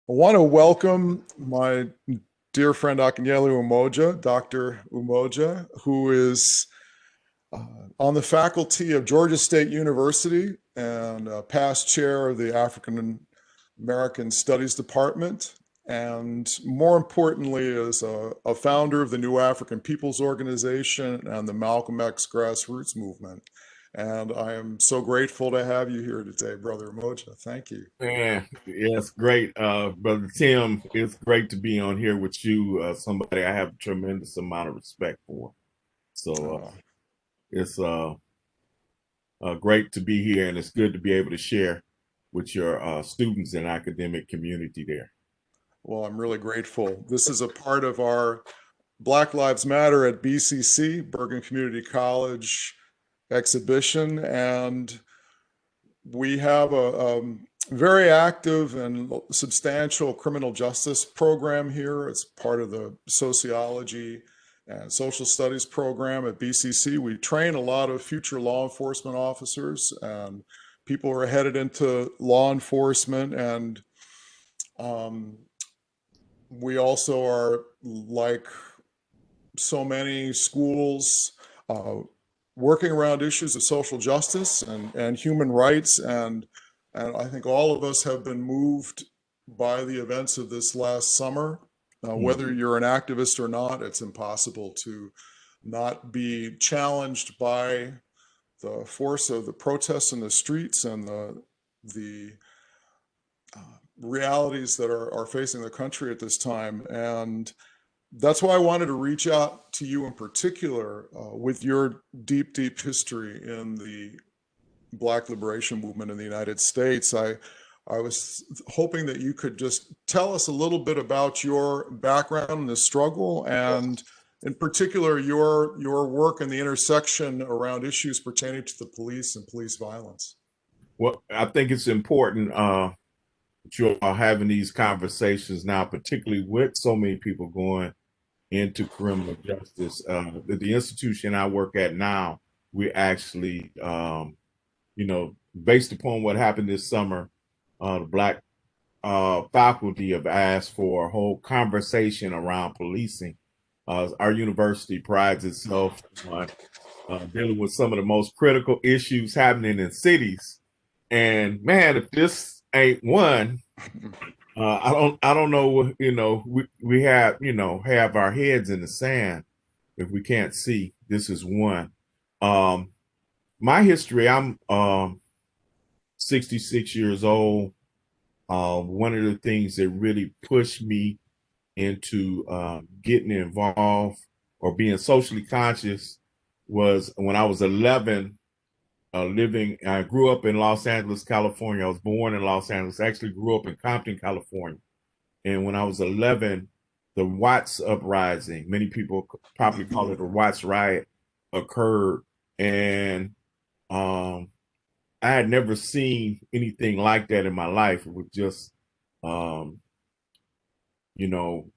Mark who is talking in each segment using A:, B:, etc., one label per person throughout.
A: I want to welcome my dear friend Akinyele Umoja, Dr. Umoja, who is on the faculty of Georgia State University and a past chair of the African American Studies Department, and more importantly, is a founder of the New African Peoples Organization and the Malcolm X Grassroots movement. And I am so grateful to have you here today, Brother Umoja. Thank you.
B: Man, yes, great. Brother Tim, it's great to be on here with you, somebody I have a tremendous amount of respect for. So
A: Uh,
B: it's great to be here, and it's good to be able to share with your students and academic community there.
A: Well, I'm really grateful. This is a part of our Black Lives Matter at BCC, Bergen Community College exhibition, and we have a very active and substantial criminal justice program here. It's part of the sociology and social studies program at BCC. We train a lot of future law enforcement officers and people who are headed into law enforcement, and um, we also are, like so many schools, uh, working around issues of social justice and human rights. And I think all of us have been moved by the events of this last summer. Whether
B: Mhm.
A: you're an activist or not, it's impossible to not be challenged by the force of the protests in the streets and the uh, realities that are facing the country at this time. And that's why I wanted to reach out to you in particular, with your deep history in the Black liberation movement in the United States. I was hoping that you could just tell us a little bit about your background in the struggle, and in particular your work in the intersection around issues pertaining to the police and police violence.
B: Well, I think it's important that you are having these conversations now, particularly with so many people going into criminal justice. The institution I work at now, we actually based upon what happened this summer, the Black faculty have asked for a whole conversation around policing. Our university prides itself on dealing with some of the most critical issues happening in cities. And man, if this ain't one, I don't know. We have have our heads in the sand if we can't see. This is one. Um, my history. I'm 66 years old. One of the things that really pushed me into getting involved or being socially conscious was when I was 11. I grew up in Los Angeles, California. I was born in Los Angeles. Actually, grew up in Compton, California. And when I was 11, the Watts uprising, many people probably call it a Watts riot, occurred, and um, I had never seen anything like that in my life. It was just, um, you know,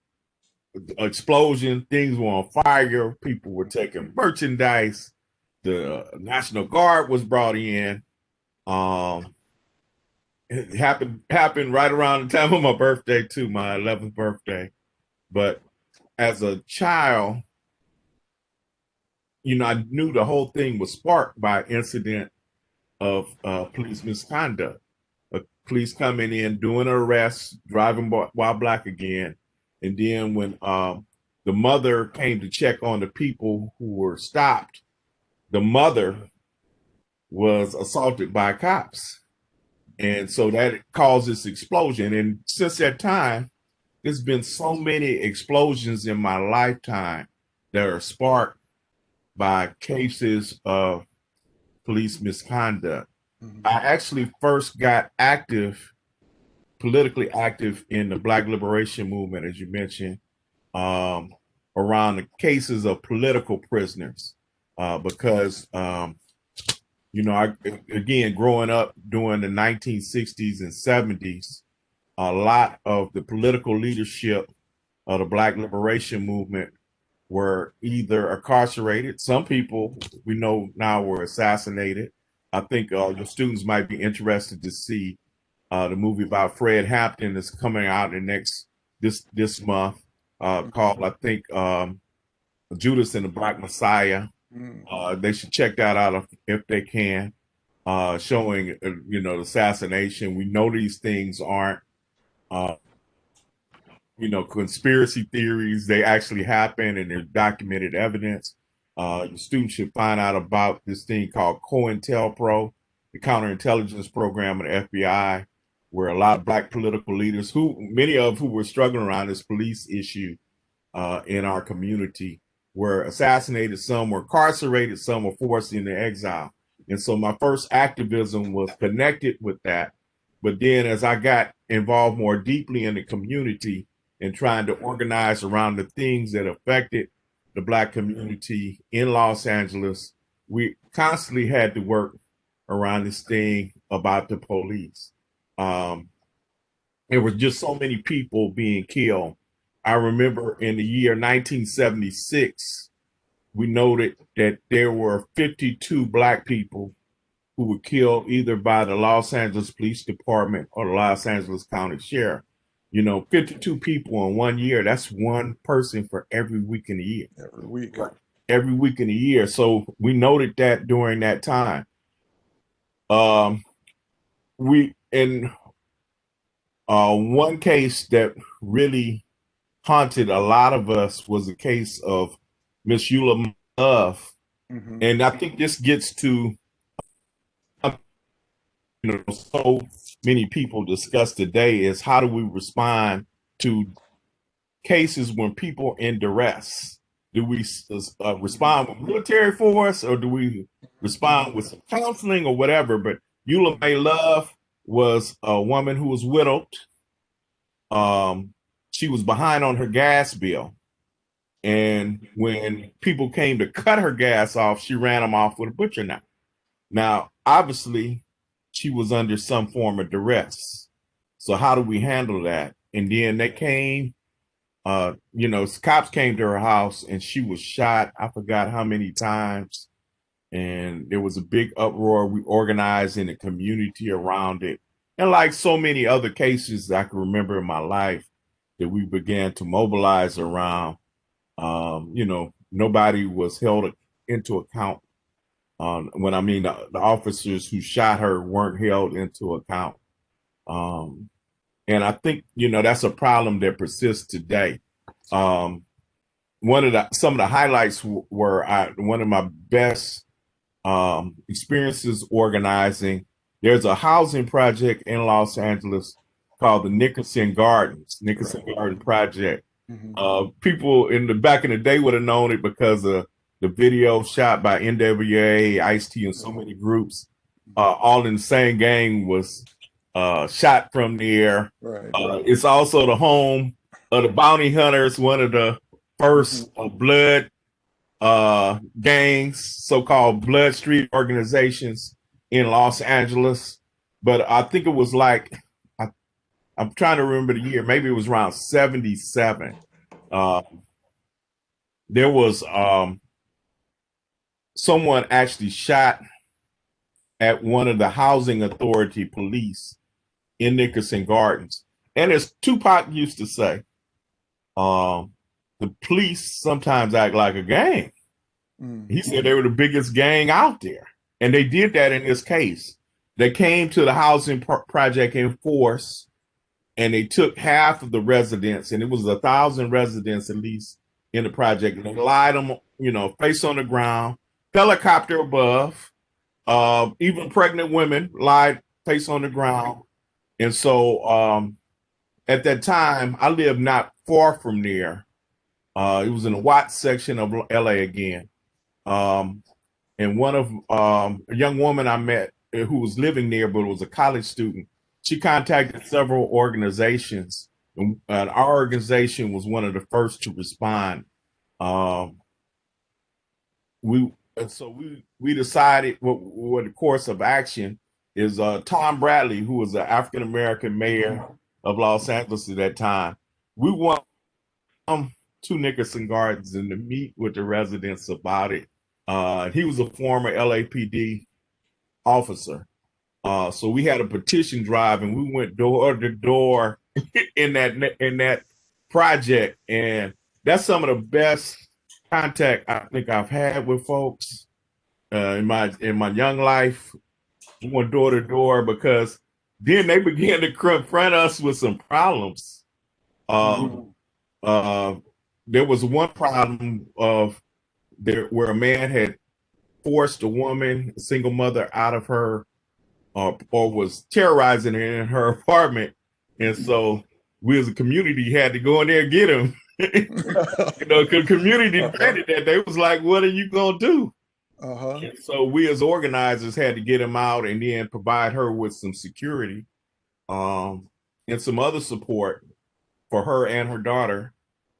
B: explosion. Things were on fire. People were taking merchandise. The National Guard was brought in. Um, it happened right around the time of my birthday too, my 11th birthday. But as a child, I knew the whole thing was sparked by incident of police misconduct. Police coming in, doing an arrest, driving while black again. And then when the mother came to check on the people who were stopped, the mother was assaulted by cops. And so that caused this explosion. And since that time, there's been so many explosions in my lifetime that are sparked by cases of police misconduct. I
A: Mhm.
B: actually first got politically active in the Black liberation movement, as you mentioned, um, around the cases of political prisoners, because again, growing up during the 1960s and 70s, a lot of the political leadership of the Black liberation movement were either incarcerated. Some people we know now were assassinated. I think your students might be interested to see The movie about Fred Hampton is coming out this month, called, I think, Judas and the Black Messiah. They should check that out if they can. Showing the assassination. We know these things aren't conspiracy theories. They actually happen, and there's documented evidence. The students should find out about this thing called COINTELPRO, the counterintelligence program of the FBI, where a lot of Black political leaders, many of who were struggling around this police issue in our community, were assassinated. Some were incarcerated. Some were forced into exile. And so my first activism was connected with that. But then as I got involved more deeply in the community and trying to organize around the things that affected the Black community in Los Angeles, we constantly had to work around this thing about the police. There were just so many people being killed. I remember in the year 1976, we noted that there were 52 Black people who were killed either by the Los Angeles Police Department or the Los Angeles County Sheriff. 52 people in 1 year, that's one person for every week in the year.
A: Every week.
B: Every week in the year. So we noted that during that time. One case that really haunted a lot of us was the case of Miss Eula Love.
A: Mm-hmm.
B: And I think this gets to so many people discuss today is how do we respond to cases when people are in duress? Do we respond with military force, or do we respond with some counseling or whatever? But Eula May Love was a woman who was widowed. She was behind on her gas bill. And when people came to cut her gas off, she ran them off with a butcher knife. Now, obviously, she was under some form of duress. So how do we handle that? And then they came, cops came to her house and she was shot. I forgot how many times. And there was a big uproar. We organized in the community around it. And like so many other cases I can remember in my life that we began to mobilize around, nobody was held into account. When I mean the officers who shot her weren't held into account. And I think, that's a problem that persists today. Some of the highlights were one of my best experiences organizing. There's a housing project in Los Angeles called the Nickerson Gardens, Garden Project. Mm-hmm. People back in the day would have known it because of the video shot by NWA, Ice-T, and so many groups, all in the same gang, was shot from the air.
A: Right.
B: It's also the home of the Bounty Hunters, one of the first blood gangs, so-called Blood Street organizations in Los Angeles. But I think it was I'm trying to remember the year, maybe it was around 77. There was someone actually shot at one of the housing authority police in Nickerson Gardens. And as Tupac used to say, the police sometimes act like a gang. He said they were the biggest gang out there. And they did that in this case. They came to the housing project in force, and they took half of the residents, and it was 1,000 residents at least in the project. And they lied them, face on the ground, helicopter above, even pregnant women lied face on the ground. And so at that time, I lived not far from there. It was in the Watts section of LA again. And one of a young woman I met who was living there, but was a college student, she contacted several organizations, and our organization was one of the first to respond. We decided what the course of action is. Tom Bradley, who was an African American mayor of Los Angeles at that time, we went to Nickerson Gardens and to meet with the residents about it. He was a former LAPD officer. So we had a petition drive, and we went door to door in that project, and that's some of the best contact I think I've had with folks in my young life. We went door to door because then they began to confront us with some problems. There was one problem where a man had forced a woman, a single mother, out of her or was terrorizing her in her apartment, and so we as a community had to go in there and get him. Because community demanded that. They was like, "What are you gonna do?" And so we as organizers had to get him out and then provide her with some security, and some other support for her and her daughter.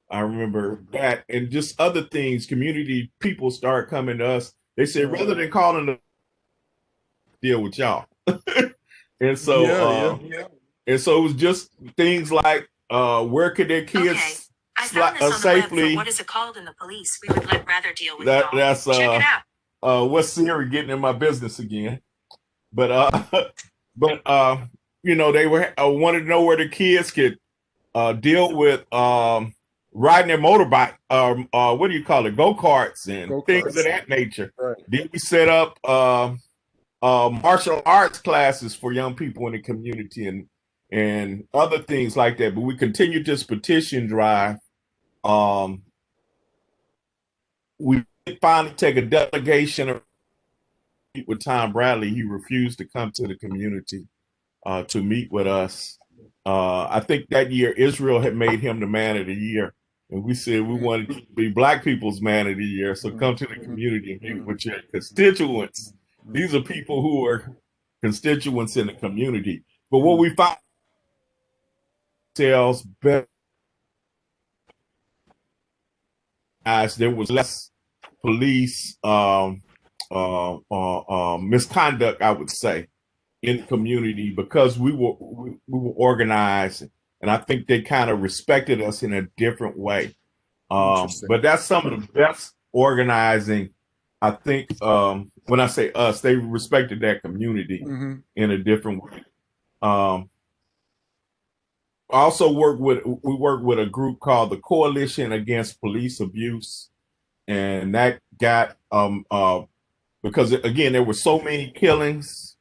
B: I remember that, and just other things. Community people start coming to us. They said, rather than calling to deal with y'all. And so and so it was just things like where could their kids safely.
C: What is it called in the police? We would rather deal with y'all.
B: That's
C: check it out.
B: What's Siri getting in my business again? But you know, they were wanted to know where the kids could deal with riding their motorbike, what do you call it, go-karts and things of that nature.
A: Right.
B: Then we set up martial arts classes for young people in the community and other things like that. But we continued this petition drive. We finally take a delegation with Tom Bradley. He refused to come to the community to meet with us. I think that year Israel had made him the man of the year. And we said we wanted to be Black people's man of the year. So come to the community and meet with your constituents. These are people who are constituents in the community. But what we found ourselves better as there was less police misconduct, I would say, in the community because we were organized. And I think they kind of respected us in a different way. But that's some of the best organizing. I think when I say us, they respected that community in a different way. I also work with a group called the Coalition Against Police Abuse. And that got, because again, there were so many killings,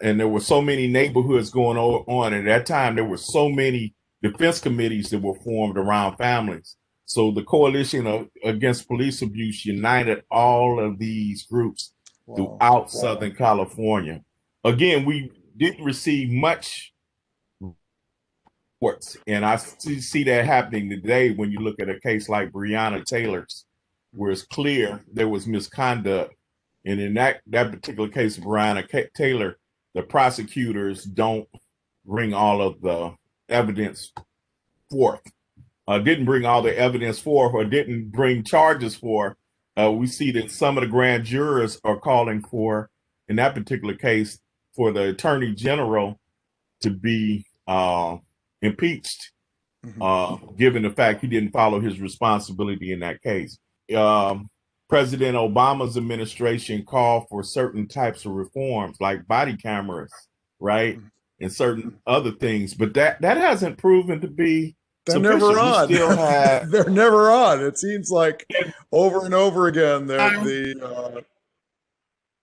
B: and there were so many neighborhoods going on. At that time, there were so many defense committees that were formed around families. So the Coalition Against Police Abuse united all of these groups throughout Southern California. Again, we didn't receive much reports, and I see that happening today when you look at a case like Breonna Taylor's, where it's clear there was misconduct. And in that particular case of Breonna Taylor, the prosecutors don't bring all of the evidence forth, didn't bring all the evidence forth, or didn't bring charges for. We see that some of the grand jurors are calling for, in that particular case, for the attorney general to be impeached, given the fact he didn't follow his responsibility in that case. President Obama's administration called for certain types of reforms like body cameras, right? And certain other things, but that hasn't proven to be sufficient.
A: Never on.
B: We still have
A: they're never on. It seems like over and over again, the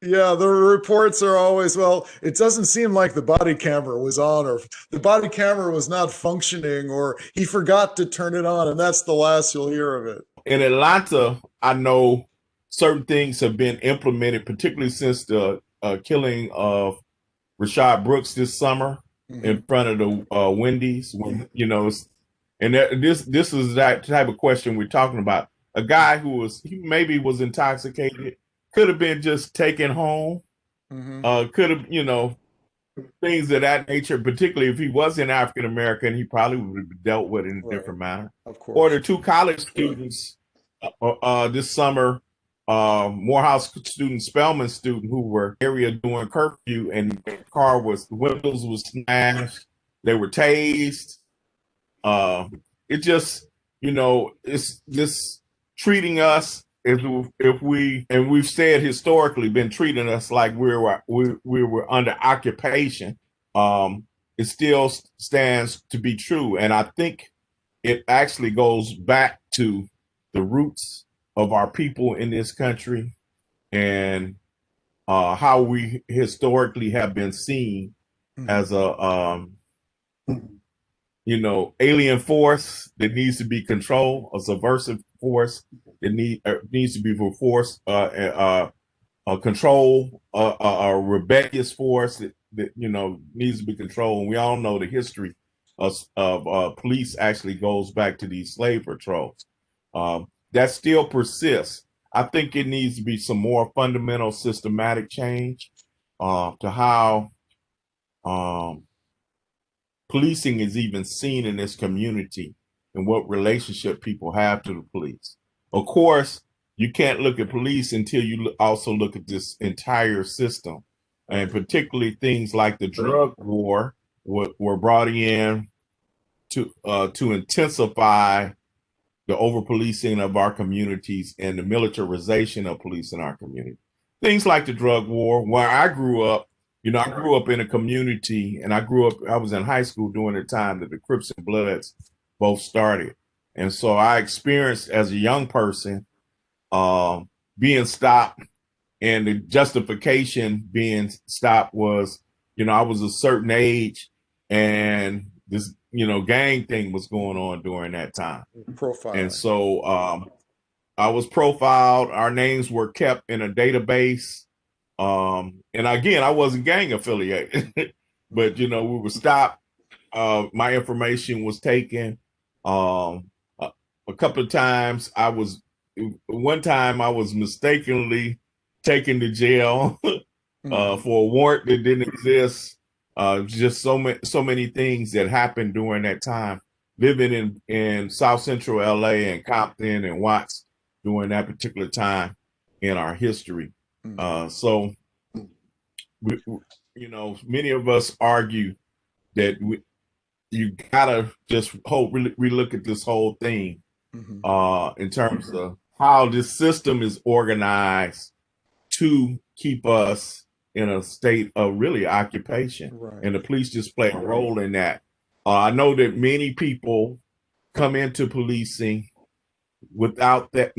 A: reports are always, well, it doesn't seem like the body camera was on, or the body camera was not functioning, or he forgot to turn it on, and that's the last you'll hear of it.
B: In Atlanta, I know certain things have been implemented, particularly since the killing of Rashad Brooks this summer in front of the Wendy's. When and this is that type of question we're talking about. A guy who maybe was intoxicated, could have been just taken home, could have things of that nature. Particularly if he was an African American, he probably would have dealt with it in a different manner.
A: Of course.
B: Or the two college students this summer. Morehouse student, Spelman student, who were area during curfew, and the windows was smashed. They were tased. It just, it's this treating us if we, and we've said historically, been treating us like we were under occupation, it still stands to be true. And I think it actually goes back to the roots of our people in this country and how we historically have been seen as a alien force that needs to be controlled, a subversive force that needs to be forced, control, a rebellious force that needs to be controlled. And we all know the history of police actually goes back to these slave patrols. That still persists. I think it needs to be some more fundamental systematic change to how policing is even seen in this community and what relationship people have to the police. Of course, you can't look at police until you also look at this entire system, and particularly things like the drug war were brought in to intensify the over-policing of our communities and the militarization of police in our community. Things like the drug war. Where I grew up, I grew up in a community, and I was in high school during the time that the Crips and Bloods both started. And so I experienced as a young person being stopped, and the justification being stopped was, I was a certain age, and this, gang thing was going on during that time.
A: Profiling.
B: And so I was profiled. Our names were kept in a database. And again, I wasn't gang affiliated, but, we were stopped. My information was taken. A couple of times one time I was mistakenly taken to jail for a warrant that didn't exist. Just so many things that happened during that time, living in South Central LA and Compton and Watts during that particular time in our history. So, many of us argue that you gotta just relook at this whole thing in terms of how this system is organized to keep us in a state of really occupation.
A: Right.
B: And the police just play a role in that. I know that many people come into policing without that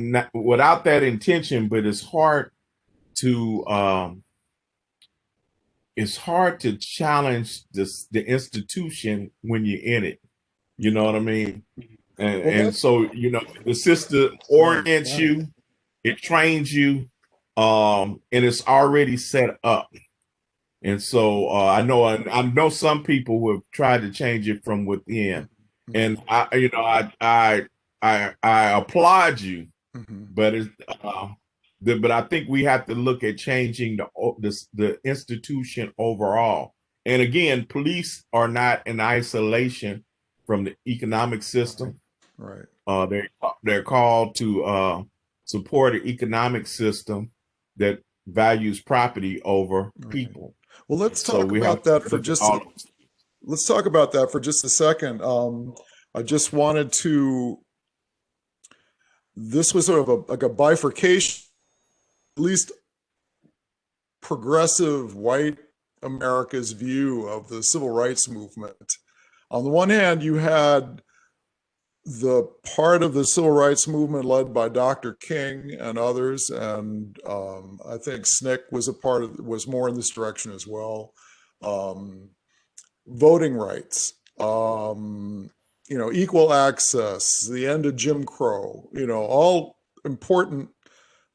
B: intention, but it's hard to challenge the institution when you're in it. You know what I mean? And so, the system orients you, it trains you, and it's already set up. And so I know some people who have tried to change it from within, and I applaud you, but but I think we have to look at changing the institution overall. And again, police are not in isolation from the economic system.
A: Right.
B: They're called to support an economic system that values property over people.
A: Well, let's talk about that for just a second. I just wanted to. This was sort of like a bifurcation, at least progressive white America's view of the civil rights movement. On the one hand, you had the part of the civil rights movement led by Dr. King and others, and I think SNCC was more in this direction as well. Voting rights, equal access, the end of Jim Crow, all important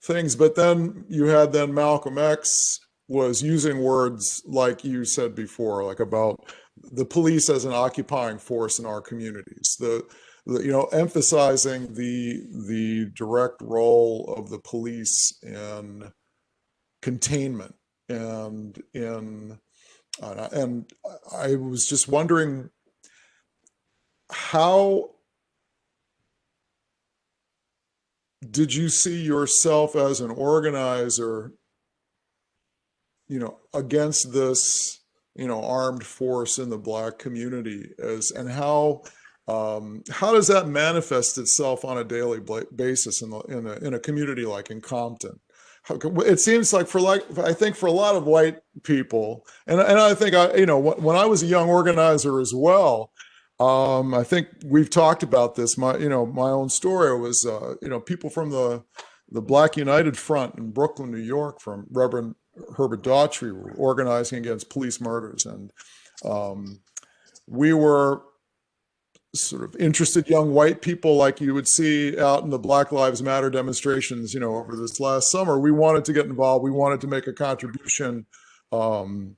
A: things. But then you had Malcolm X was using words like you said before, like about the police as an occupying force in our communities, emphasizing the direct role of the police in containment and I was just wondering how did you see yourself as an organizer, against this, armed force in the Black community and how How does that manifest itself on a daily basis in a community like in Compton? It seems like I think for a lot of white people, and I think when I was a young organizer as well, I think we've talked about this. My own story was people from the Black United Front in Brooklyn, New York, from Reverend Herbert Daughtry, were organizing against police murders, and we were sort of interested young white people like you would see out in the Black Lives Matter demonstrations, over this last summer. We wanted to get involved. We wanted to make a contribution. And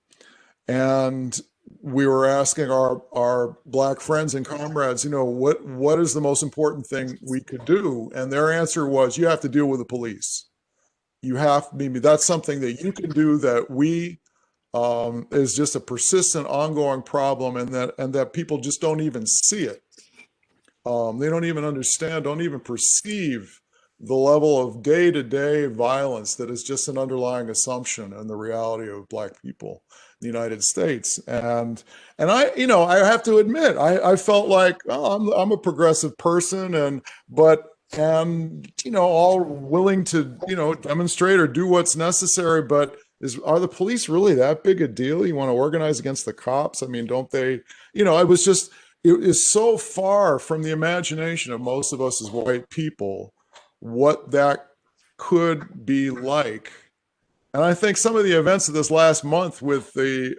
A: we were asking our Black friends and comrades, what is the most important thing we could do? And their answer was, you have to deal with the police. Maybe that's something that you can do that we is just a persistent, ongoing problem, and that people just don't even see it. They don't even understand, don't even perceive the level of day-to-day violence that is just an underlying assumption in the reality of Black people in the United States. And I have to admit, I felt like, oh, I'm a progressive person, and all willing to demonstrate or do what's necessary, but are the police really that big a deal? You want to organize against the cops? I mean, don't they? It is so far from the imagination of most of us as white people what that could be like. And I think some of the events of this last month with the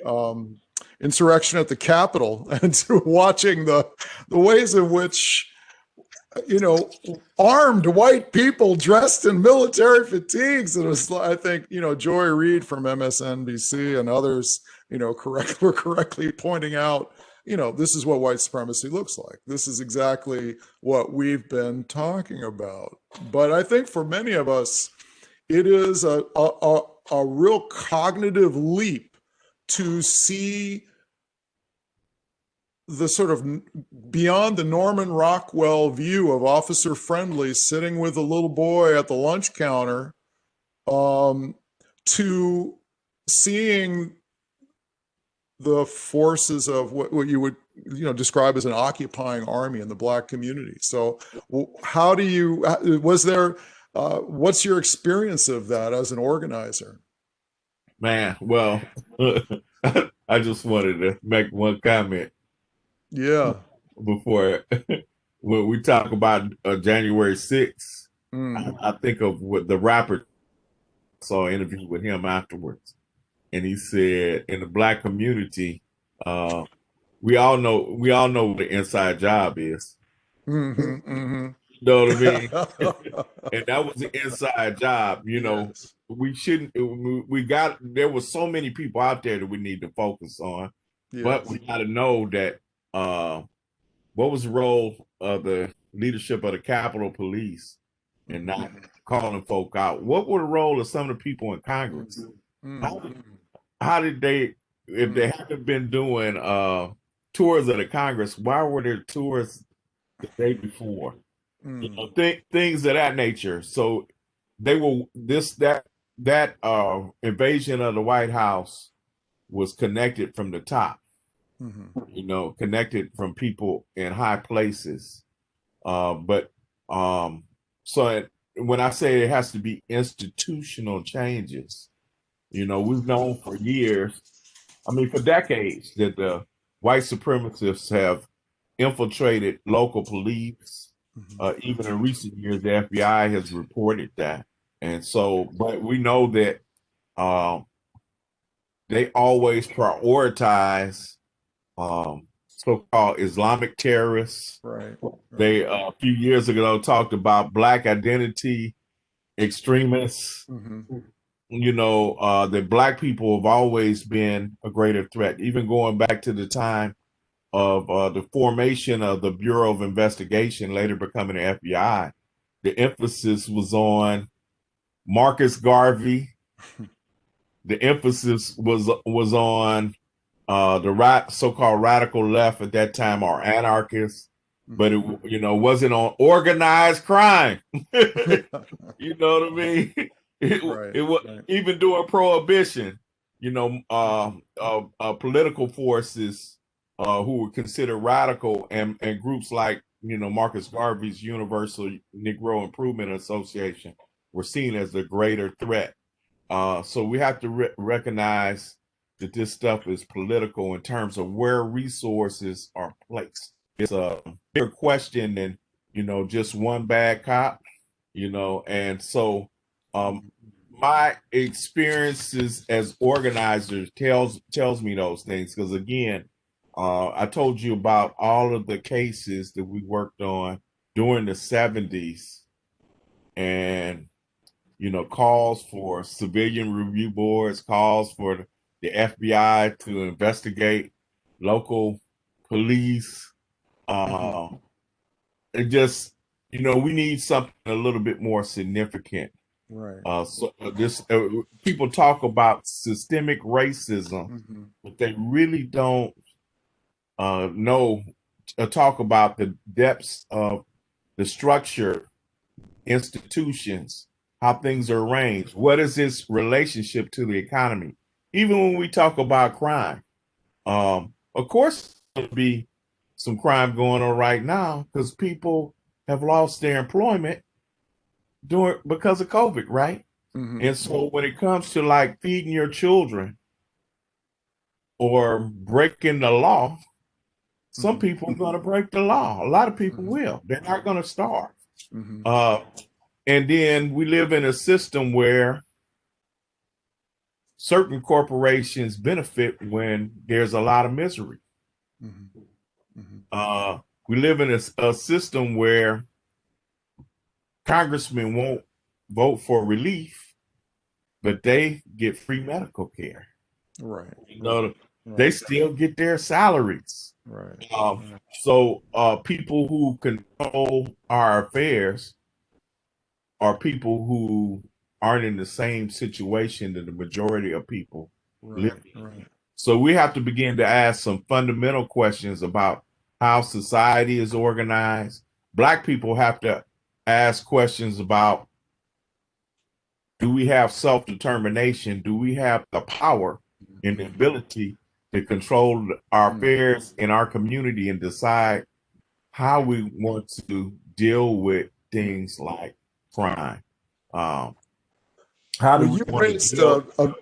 A: insurrection at the Capitol and watching the ways in which armed white people dressed in military fatigues. And it was, I think, Joy Reid from MSNBC and others, were correctly pointing out, this is what white supremacy looks like. This is exactly what we've been talking about. But I think for many of us, it is a real cognitive leap to see the sort of beyond the Norman Rockwell view of Officer Friendly sitting with a little boy at the lunch counter, to seeing the forces of what you would describe as an occupying army in the Black community. So what's your experience of that as an organizer?
B: Man, well, I just wanted to make one comment.
A: Yeah.
B: Before when we talk about January 6th, I think of what the rapper, saw an interview with him afterwards. And he said, in the Black community, we all know what the inside job is.
A: Mm-hmm, mm-hmm.
B: You know what I mean? And that was the inside job.
A: Yes.
B: There was so many people out there that we need to focus on. Yes. But we got to know that what was the role of the leadership of the Capitol Police and not calling folk out? What were the role of some of the people in Congress? How did they, if they haven't been doing tours of the Congress, why were there tours the day before? Things of that nature. So they were that invasion of the White House was connected from the top. Connected from people in high places. So when I say it has to be institutional changes, we've known for years, for decades, that the white supremacists have infiltrated local police. Even in recent years, the FBI has reported that. And so, but we know that they always prioritize so-called Islamic terrorists.
A: Right.
B: They a few years ago talked about Black identity extremists. That Black people have always been a greater threat, even going back to the time of the formation of the Bureau of Investigation, later becoming the FBI. The emphasis was on Marcus Garvey. The emphasis was on the so-called radical left at that time, are anarchists, but it wasn't on organized crime. You know what I mean? It was right. Even during Prohibition, political forces who were considered radical, and groups like, Marcus Garvey's Universal Negro Improvement Association were seen as the greater threat. So we have to recognize that this stuff is political in terms of where resources are placed. It's a bigger question than, just one bad cop, and so my experiences as organizers tells me those things, because again, I told you about all of the cases that we worked on during the 70s, and calls for civilian review boards, calls for the FBI to investigate local police. It just, we need something a little bit more significant.
A: Right.
B: People talk about systemic racism, but they really don't talk about the depths of the structure, institutions, how things are arranged. What is its relationship to the economy? Even when we talk about crime, of course, there'll be some crime going on right now because people have lost their employment because of COVID, right? And so when it comes to like feeding your children or breaking the law, some people are going to break the law. A lot of people will. They're not going to starve. And then we live in a system where certain corporations benefit when there's a lot of misery. We live in a system where congressmen won't vote for relief, but they get free medical care.
A: Right.
B: They still get their salaries.
A: Right.
B: So people who control our affairs are people who aren't in the same situation that the majority of people live in.
A: Right.
B: So we have to begin to ask some fundamental questions about how society is organized. Black people have to ask questions about, do we have self-determination? Do we have the power and the ability to control our affairs in our community and decide how we want to deal with things like crime? How do we want to deal?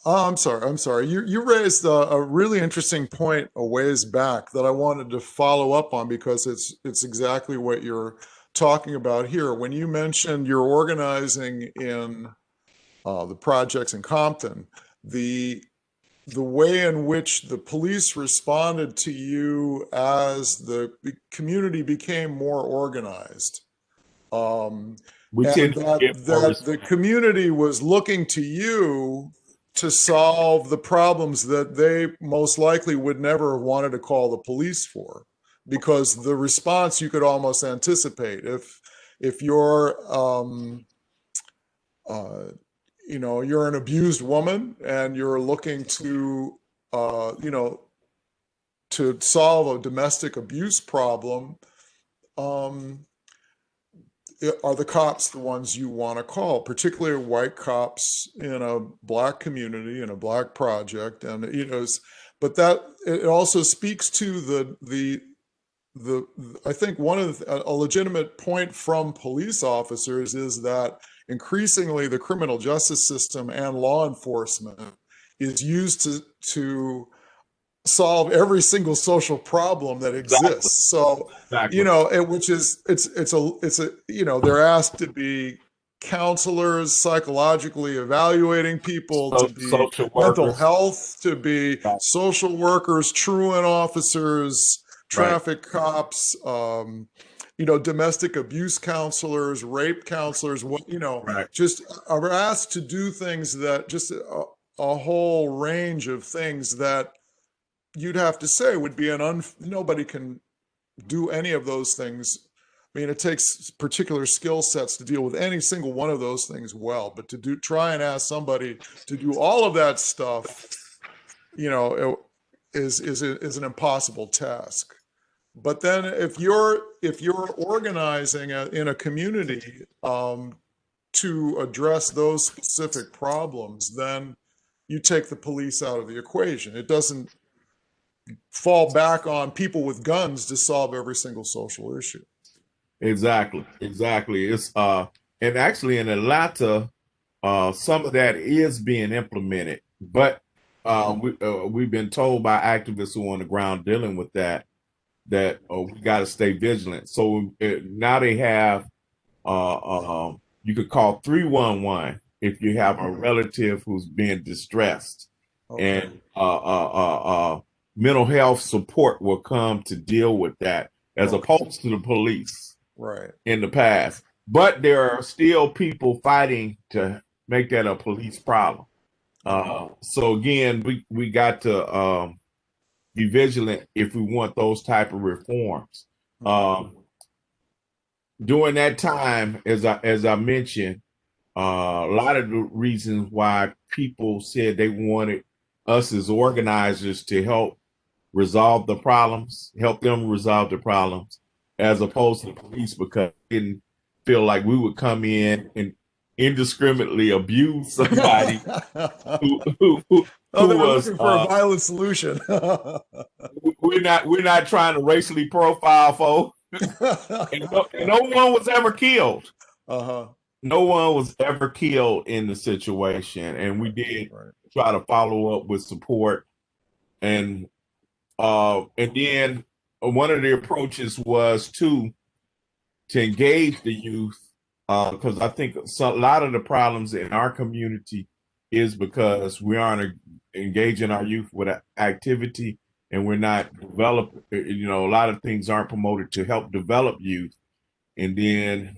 A: I'm sorry. You raised a really interesting point a ways back that I wanted to follow up on, because it's exactly what you're talking about here. When you mentioned you're organizing in the projects in Compton, the way in which the police responded to you as the community became more organized, and that the community was looking to you to solve the problems that they most likely would never have wanted to call the police for, because the response you could almost anticipate. If you're you're an abused woman and you're looking to to solve a domestic abuse problem, are the cops the ones you want to call, particularly white cops in a black community, in a black project? And but that it also speaks to the I think one of a legitimate point from police officers is that increasingly the criminal justice system and law enforcement is used to solve every single social problem that exists. So, which is it's a they're asked to be counselors, psychologically evaluating people, to be mental health, to be social workers, truant officers, traffic cops, domestic abuse counselors, rape counselors, just are asked to do things that just a whole range of things that you'd have to say would be nobody can do any of those things. I mean, it takes particular skill sets to deal with any single one of those things well, but to try and ask somebody to do all of that stuff, is an impossible task. But then if you're organizing in a community to address those specific problems, then you take the police out of the equation. It doesn't fall back on people with guns to solve every single social issue.
B: Exactly. It's and actually in Atlanta, some of that is being implemented, but we've been told by activists who are on the ground dealing with that we got to stay vigilant. So now they have you could call 311 if you have a relative who's being distressed,
A: Okay.
B: and mental health support will come to deal with that as
A: Okay.
B: opposed to the police
A: Right.
B: in the past. But there are still people fighting to make that a police problem. So again, we got to be vigilant if we want those type of reforms. During that time, as I mentioned, a lot of the reasons why people said they wanted us as organizers to help resolve the problems, help them resolve the problems, as opposed to the police, because they didn't feel like we would come in and indiscriminately abuse somebody who
A: Oh, they're
B: was
A: looking for a violent solution.
B: we're not trying to racially profile folks. And no one was ever killed.
A: Uh-huh.
B: No one was ever killed in the situation, and we did try to follow up with support. And then one of the approaches was to engage the youth, because I think a lot of the problems in our community is because we aren't engaging our youth with activity, and we're not developing. A lot of things aren't promoted to help develop youth, and then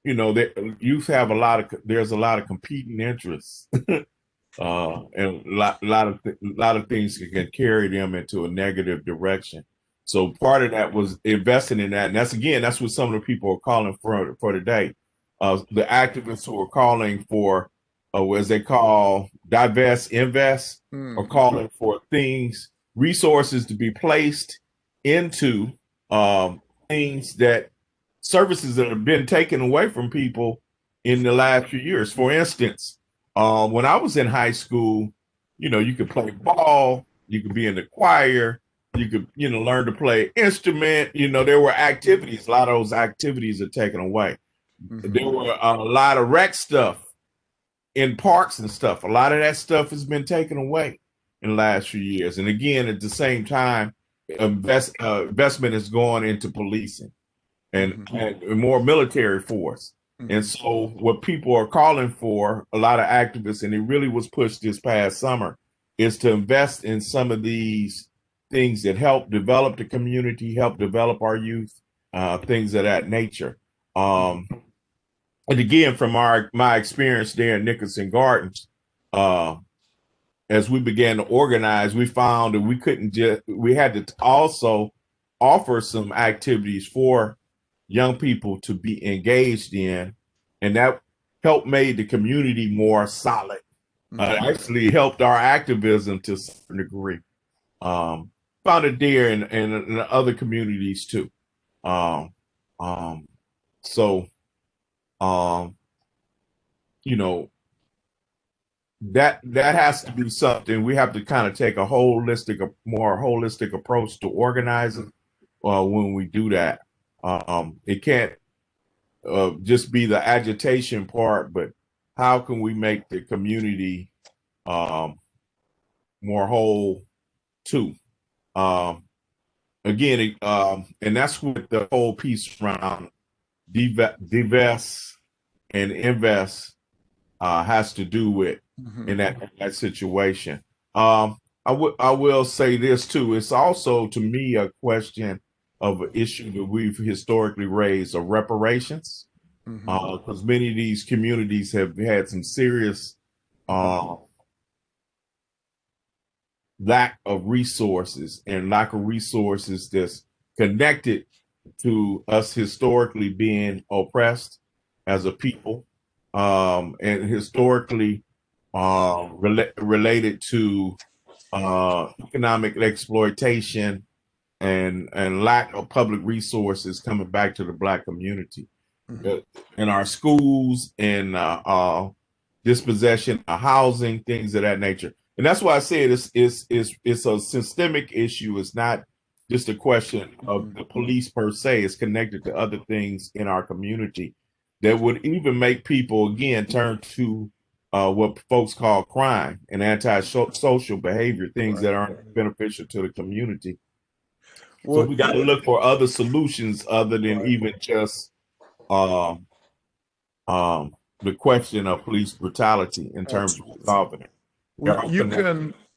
B: youth have there's a lot of competing interests. And a lot of things can carry them into a negative direction. So part of that was investing in that, and that's what some of the people are calling for today. The activists who are calling for, as they call, divest, invest, are calling for resources to be placed into services that have been taken away from people in the last few years. For instance, when I was in high school, you could play ball, you could be in the choir, you could, learn to play instrument. There were activities. A lot of those activities are taken away. There were a lot of rec stuff in parks and stuff. A lot of that stuff has been taken away in the last few years. And again, at the same time, investment is going into policing and more military force. And so what people are calling for, a lot of activists, and it really was pushed this past summer, is to invest in some of these things that help develop the community, help develop our youth, things of that nature. And again, from my experience there in Nicholson Gardens, as we began to organize, we found that we had to also offer some activities for young people to be engaged in, and that helped made the community more solid. Actually helped our activism to a certain degree. Found it there in other communities too. That has to be something we have to kind of take a more holistic approach to organizing when we do that. It can't just be the agitation part, but how can we make the community more whole too? Again, and that's what the whole piece around divest and invest has to do with in that situation. I will say this too. It's also, to me, a question of an issue that we've historically raised of reparations, because many of these communities have had some serious lack of resources that's connected to us historically being oppressed as a people, and historically related to economic exploitation and lack of public resources coming back to the Black community in our schools, and dispossession of housing, things of that nature. And that's why I said it's a systemic issue. It's not just a question of the police per se. It's connected to other things in our community that would even make people again turn to what folks call crime and anti-social behavior, things that aren't beneficial to the community. So we got to look for other solutions other than even just um, the question of police brutality in terms of resolving it.
A: Well,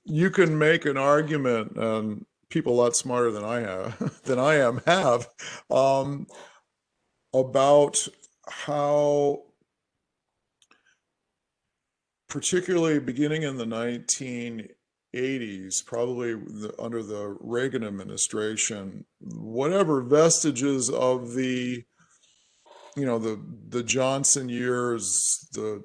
A: you can make an argument, and people a lot smarter than I am have about how, particularly beginning in the 1980s, probably under the Reagan administration, whatever vestiges of the Johnson years, the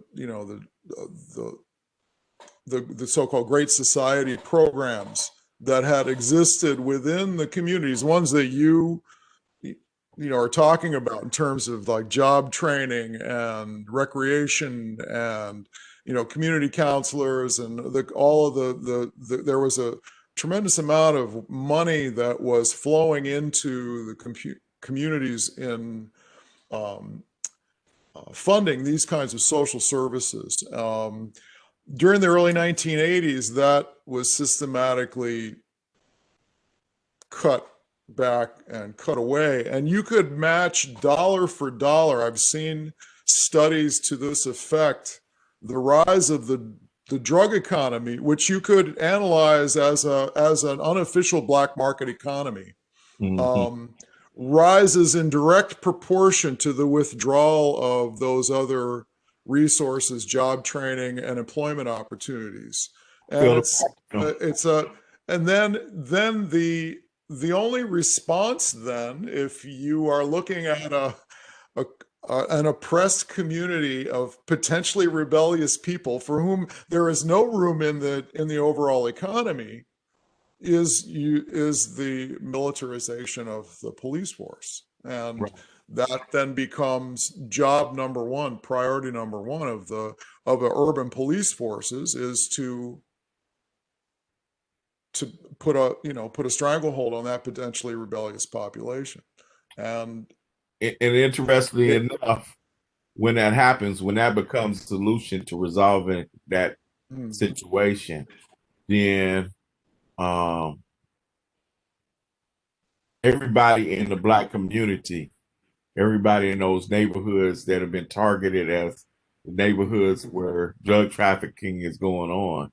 A: so-called Great Society programs that had existed within the communities, ones that you are talking about in terms of like job training and recreation and community counselors and all of there was a tremendous amount of money that was flowing into the communities in funding these kinds of social services. During the early 1980s, that was systematically cut back and cut away. And you could match dollar for dollar. I've seen studies to this effect, the rise of the drug economy, which you could analyze as an unofficial black market economy. Rises in direct proportion to the withdrawal of those other resources, job training, and employment opportunities. And then the only response then, if you are looking at an oppressed community of potentially rebellious people for whom there is no room in the overall economy, is the militarization of the police force. And that then becomes job number one, priority number one of the urban police forces, is to put a stranglehold on that potentially rebellious population. And
B: interestingly enough, when that happens, when that becomes a solution to resolving that situation, then everybody in the black community, everybody in those neighborhoods that have been targeted as the neighborhoods where drug trafficking is going on,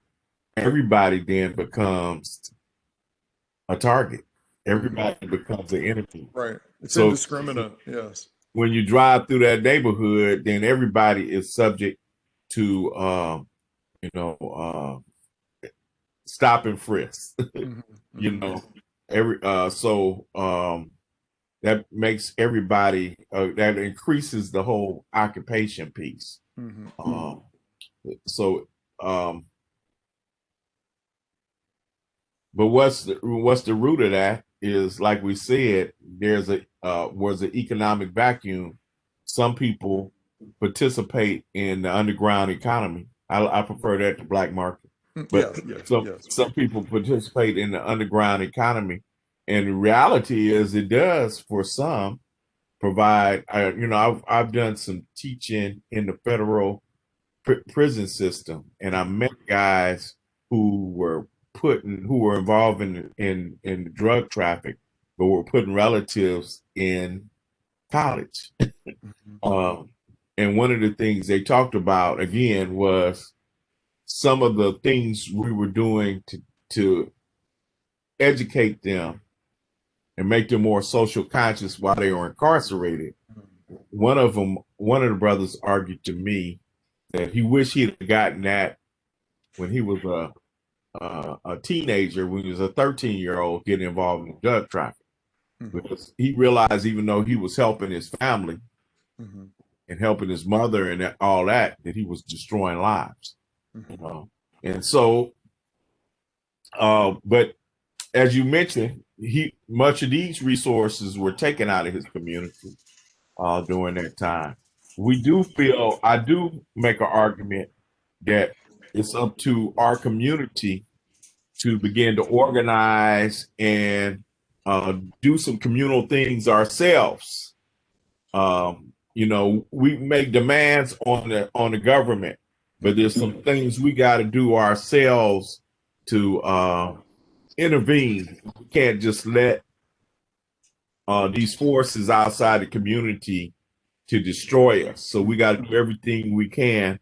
B: everybody then becomes a target. Everybody becomes an enemy.
A: Right. It's indiscriminate. Yes.
B: When you drive through that neighborhood, then everybody is subject to, stop and frisk. That makes everybody, that increases the whole occupation piece. But what's the root of that is, like we said, was an economic vacuum. Some people participate in the underground economy. I prefer that to black market. But some people participate in the underground economy, and the reality is it does for some provide. I've done some teaching in the federal prison system, and I met guys who were involved in drug traffic, but were putting relatives in college. And one of the things they talked about again was some of the things we were doing to educate them and make them more social conscious while they were incarcerated. One of the brothers argued to me that he wished he had gotten that when he was a teenager, when he was a 13-year-old getting involved in drug trafficking. Because he realized, even though he was helping his family and helping his mother and all that he was destroying lives. And so, but as you mentioned, much of these resources were taken out of his community during that time. I do make an argument that it's up to our community to begin to organize and do some communal things ourselves. We make demands on the government, but there's some things we got to do ourselves to intervene. We can't just let these forces outside the community to destroy us. So we got to do everything we can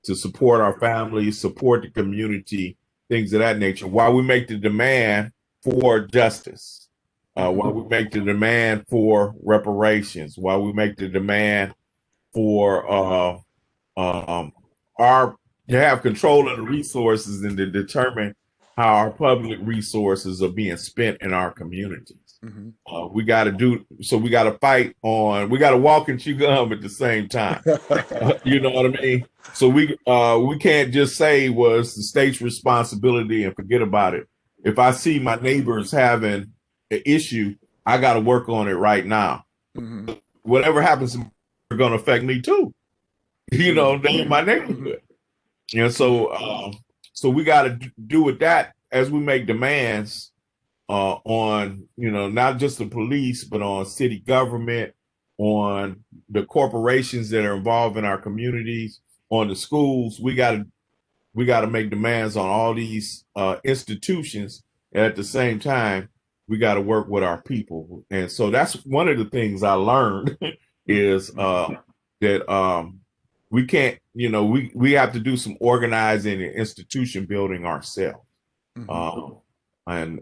B: to support our families, support the community, things of that nature, while we make the demand for justice, while we make the demand for reparations, while we make the demand for our to have control of the resources and to determine how our public resources are being spent in our communities. We got to fight on, we got to walk and chew gum at the same time. You know what I mean? So we can't just say, well, it's the state's responsibility and forget about it. If I see my neighbors having an issue, I got to work on it right now. Whatever happens is going to affect me too. You know, they in my neighborhood. And so we got to do with that as we make demands on, not just the police, but on city government, on the corporations that are involved in our communities, on the schools. We got to make demands on all these institutions. And at the same time, we got to work with our people. And so that's one of the things I learned is that we can't, we have to do some organizing and institution building ourselves. And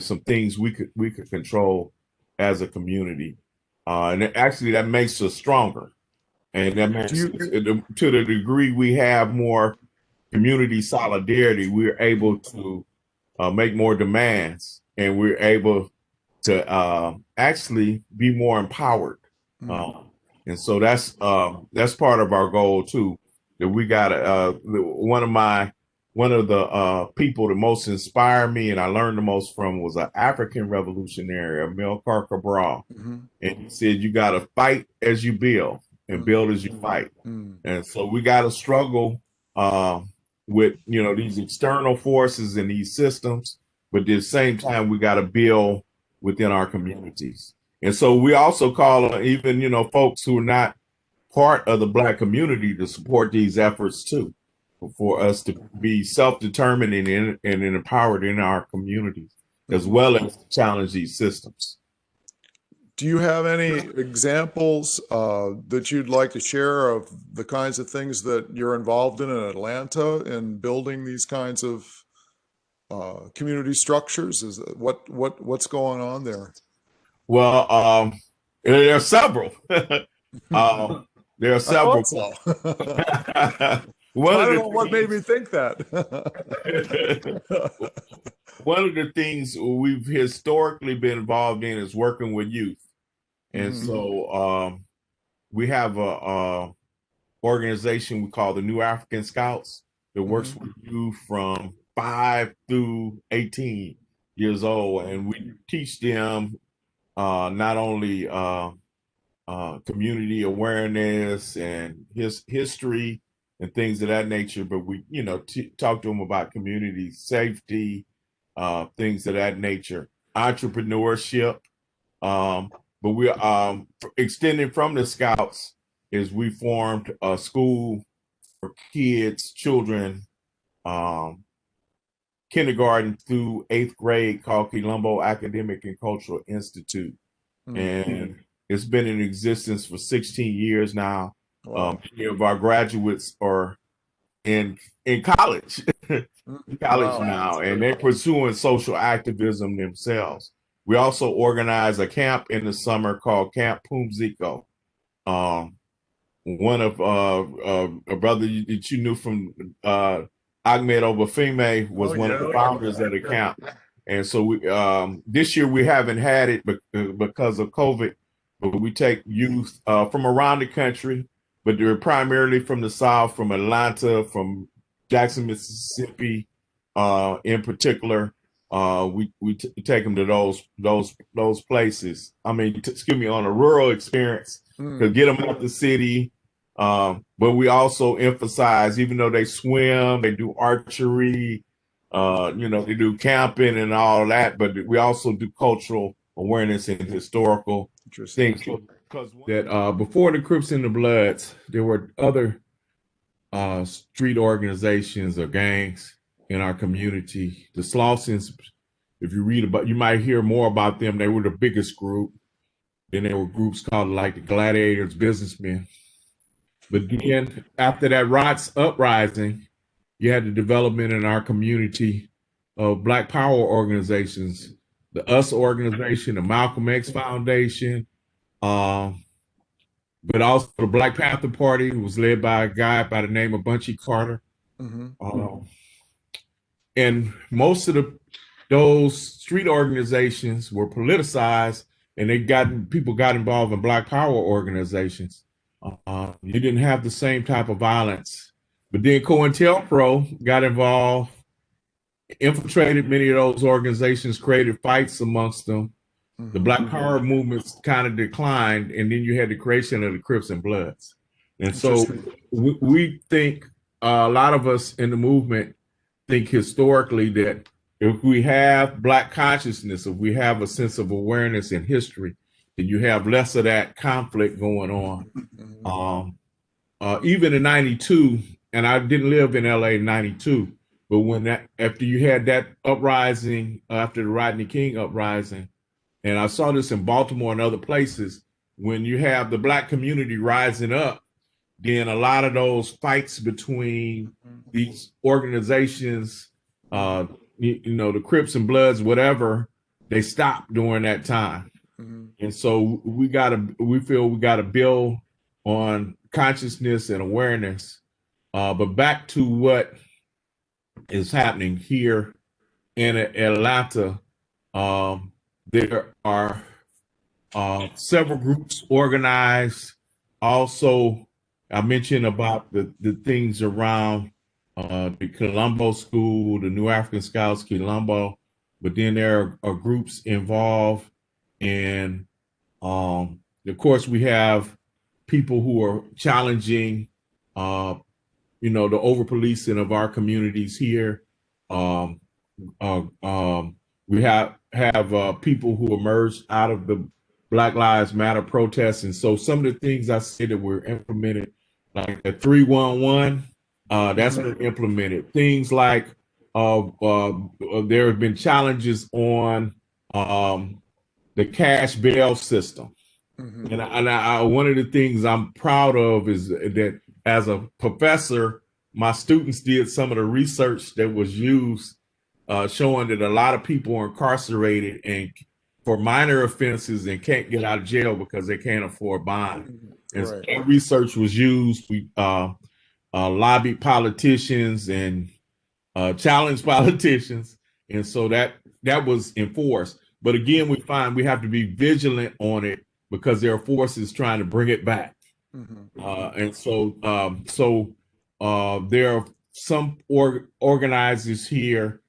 B: some things we could control as a community, and actually that makes us stronger, and that makes to the degree we have more community solidarity, we're able to make more demands, and we're able to actually be more empowered, and so that's part of our goal too. That we got one of the people that most inspired me and I learned the most from was an African revolutionary, Amilcar Cabral. And he said, you got to fight as you build and build as you fight. And so we got to struggle with, these external forces and these systems, but at the same time, we got to build within our communities. And so we also call on even, folks who are not part of the Black community to support these efforts too, for us to be self-determined and empowered in our communities, as well as challenge these systems.
A: Do you have any examples that you'd like to share of the kinds of things that you're involved in Atlanta in building these kinds of community structures? Is what's going on there?
B: Well, there are several. There are several.
A: So. I don't know what made me think that.
B: One of the things we've historically been involved in is working with youth. And so we have a organization we call the New African Scouts that works with youth from 5 through 18 years old. And we teach them not only community awareness and history and things of that nature, but we, talk to them about community safety, things of that nature, entrepreneurship. But we extending from the Scouts is we formed a school for children, kindergarten through 8th grade called Colombo Academic and Cultural Institute. And it's been in existence for 16 years now.
A: Wow.
B: Many of our graduates are in college, now, and they're pursuing social activism themselves. We also organize a camp in the summer called Camp Pumziko. One of a brother that you knew from Ahmed Obafime was one of the founders of the camp. And so we this year we haven't had it because of COVID, but we take youth from around the country, but they're primarily from the South, from Atlanta, from Jackson, Mississippi, in particular. We take them to those places. I mean, excuse me, on a rural experience to get them out the city, But we also emphasize, even though they swim, they do archery, they do camping and all that, but we also do cultural awareness and historical things. Because that before the Crips and the Bloods, there were other street organizations or gangs in our community. The Slawsons, if you read about, you might hear more about them. They were the biggest group. Then there were groups called like the Gladiators, Businessmen. But then after that Rot's uprising, you had the development in our community of Black Power organizations, the US organization, the Malcolm X Foundation, but also the Black Panther Party was led by a guy by the name of Bunchy Carter. And most of those street organizations were politicized, and people got involved in Black Power organizations. You didn't have the same type of violence. But then COINTELPRO got involved, infiltrated many of those organizations, created fights amongst them. The Black Power movements kind of declined, and then you had the creation of the Crips and Bloods. And so we think, a lot of us in the movement think historically that if we have Black consciousness, if we have a sense of awareness in history, then you have less of that conflict going on. Even in 92, and I didn't live in LA in 92, but after you had that uprising, after the Rodney King uprising, and I saw this in Baltimore and other places, when you have the Black community rising up, then a lot of those fights between these organizations, the Crips and Bloods, whatever, they stopped during that time. And so we feel we gotta build on consciousness and awareness. But back to what is happening here in Atlanta, there are several groups organized. Also, I mentioned about the things around the Colombo School, the New African Scouts, Colombo, but then there are groups involved. And of course, we have people who are challenging, the over-policing of our communities here. We have people who emerged out of the Black Lives Matter protests. And so some of the things I say that were implemented, like the 311, that's been implemented. Things like there have been challenges on the cash bail system. And one of the things I'm proud of is that as a professor, my students did some of the research that was used, showing that a lot of people are incarcerated and for minor offenses and can't get out of jail because they can't afford bond. And so that research was used. We lobbied politicians and challenged politicians. And so that was enforced. But again, we find we have to be vigilant on it because there are forces trying to bring it back. And so there are some organizers here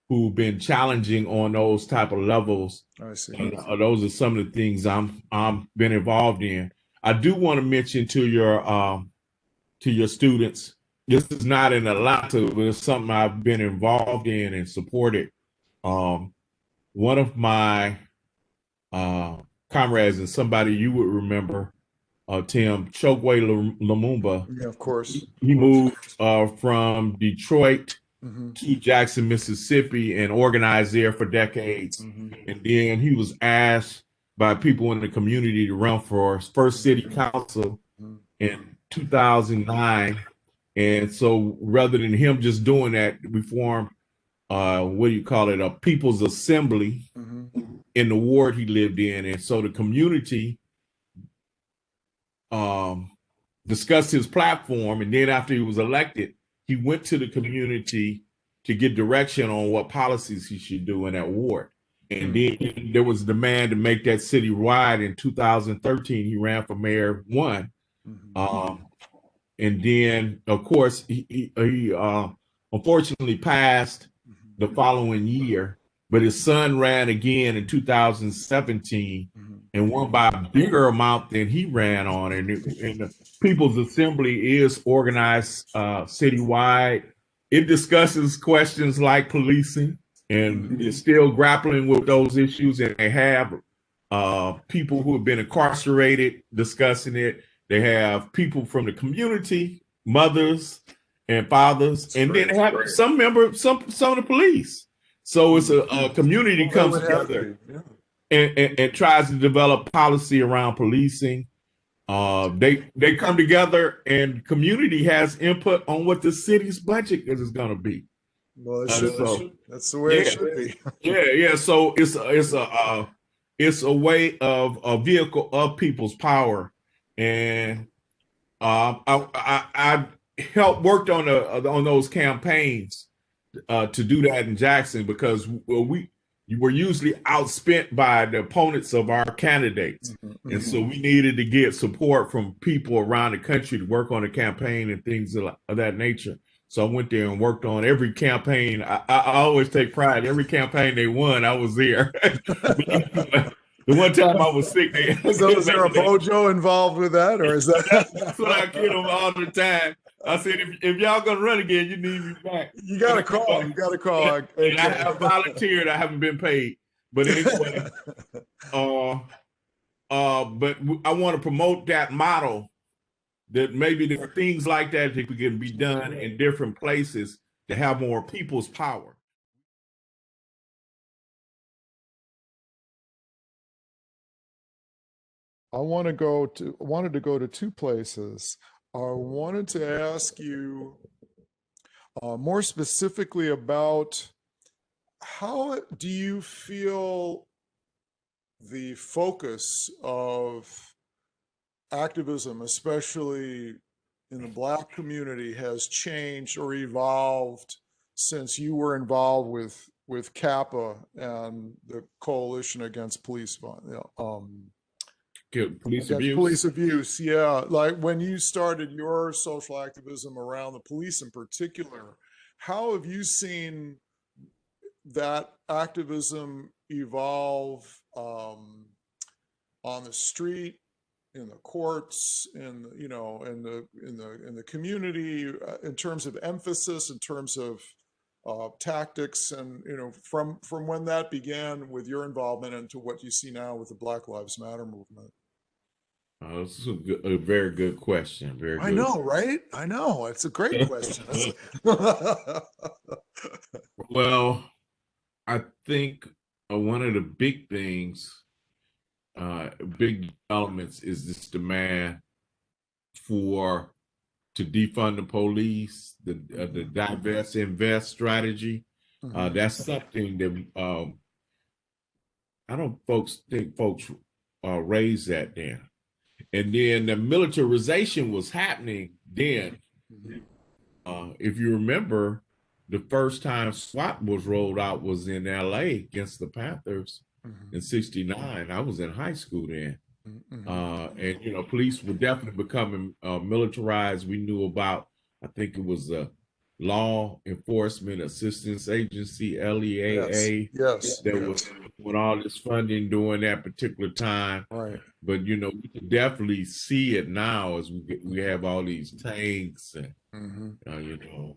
B: who've been challenging on those type of levels. I see. And, those are some of the things I'm been involved in. I do want to mention to your students, this is not in Atlanta, but it's something I've been involved in and supported. One of my comrades, and somebody you would remember, Tim, Chokwe Lumumba. Yeah,
A: of course.
B: He moved from Detroit to Jackson, Mississippi, and organized there for decades. And then he was asked by people in the community to run for first city council in 2009. And so rather than him just doing that, we formed, a People's Assembly in the ward he lived in. And so the community discussed his platform. And then after he was elected, he went to the community to get direction on what policies he should do in that ward. And then there was a demand to make that city-wide. In 2013, he ran for mayor, won. And then, of course, he unfortunately passed the following year. but his son ran again in 2017
A: Mhm.
B: and won by a bigger amount than he ran on. And the People's Assembly is organized citywide. It discusses questions like policing and is still grappling with those issues. And they have people who have been incarcerated discussing it. They have people from the community, mothers and fathers,
A: That's
B: and
A: great.
B: then they have some of the police. So it's a community
A: That
B: comes
A: would have to
B: together
A: be, yeah.
B: and tries to develop policy around policing. They come together and community has input on what the city's budget is going to be.
A: Well, it should.
B: So
A: That's the way it should be.
B: yeah. So it's a way of a vehicle of people's power, and I helped worked on those campaigns to do that in Jackson because we were usually outspent by the opponents of our candidates. And so we needed to get support from people around the country to work on a campaign and things of that nature. So I went there and worked on every campaign. I always take pride. Every campaign they won, I was there. The one time I was sick.
A: So is there a mojo involved with that, or is that?
B: That's what I kid them all the time. I said, if y'all gonna run again, you need me back.
A: You got to call. You got to call.
B: And I have volunteered. I haven't been paid, but anyway, but I want to promote that model that maybe there are things like that that can be done in different places to have more people's power.
A: I wanted to go to two places. I wanted to ask you more specifically about how do you feel the focus of activism, especially in the Black community, has changed or evolved since you were involved with CAPA and the Coalition Against Police
B: Police abuse.
A: Police abuse, yeah. Like when you started your social activism around the police in particular, how have you seen that activism evolve on the street, in the courts, in the community, in terms of emphasis, in terms of tactics, and from when that began with your involvement into what you see now with the Black Lives Matter movement?
B: This is a very good question. Very good.
A: I know, right? I know. It's a great question.
B: Well, I think one of the big things, big elements, is this demand to defund the police, the divest invest strategy. That's something that I don't think folks raised that then. And then the militarization was happening then. If you remember, the first time SWAT was rolled out was in LA against the Panthers in '69. I was in high school then. And police were definitely becoming militarized. We knew about, I think it was the Law Enforcement Assistance Agency, LEAA.
A: Yes.
B: That was with all this funding during that particular time.
A: Right.
B: But we can definitely see it now as we have all these tanks and the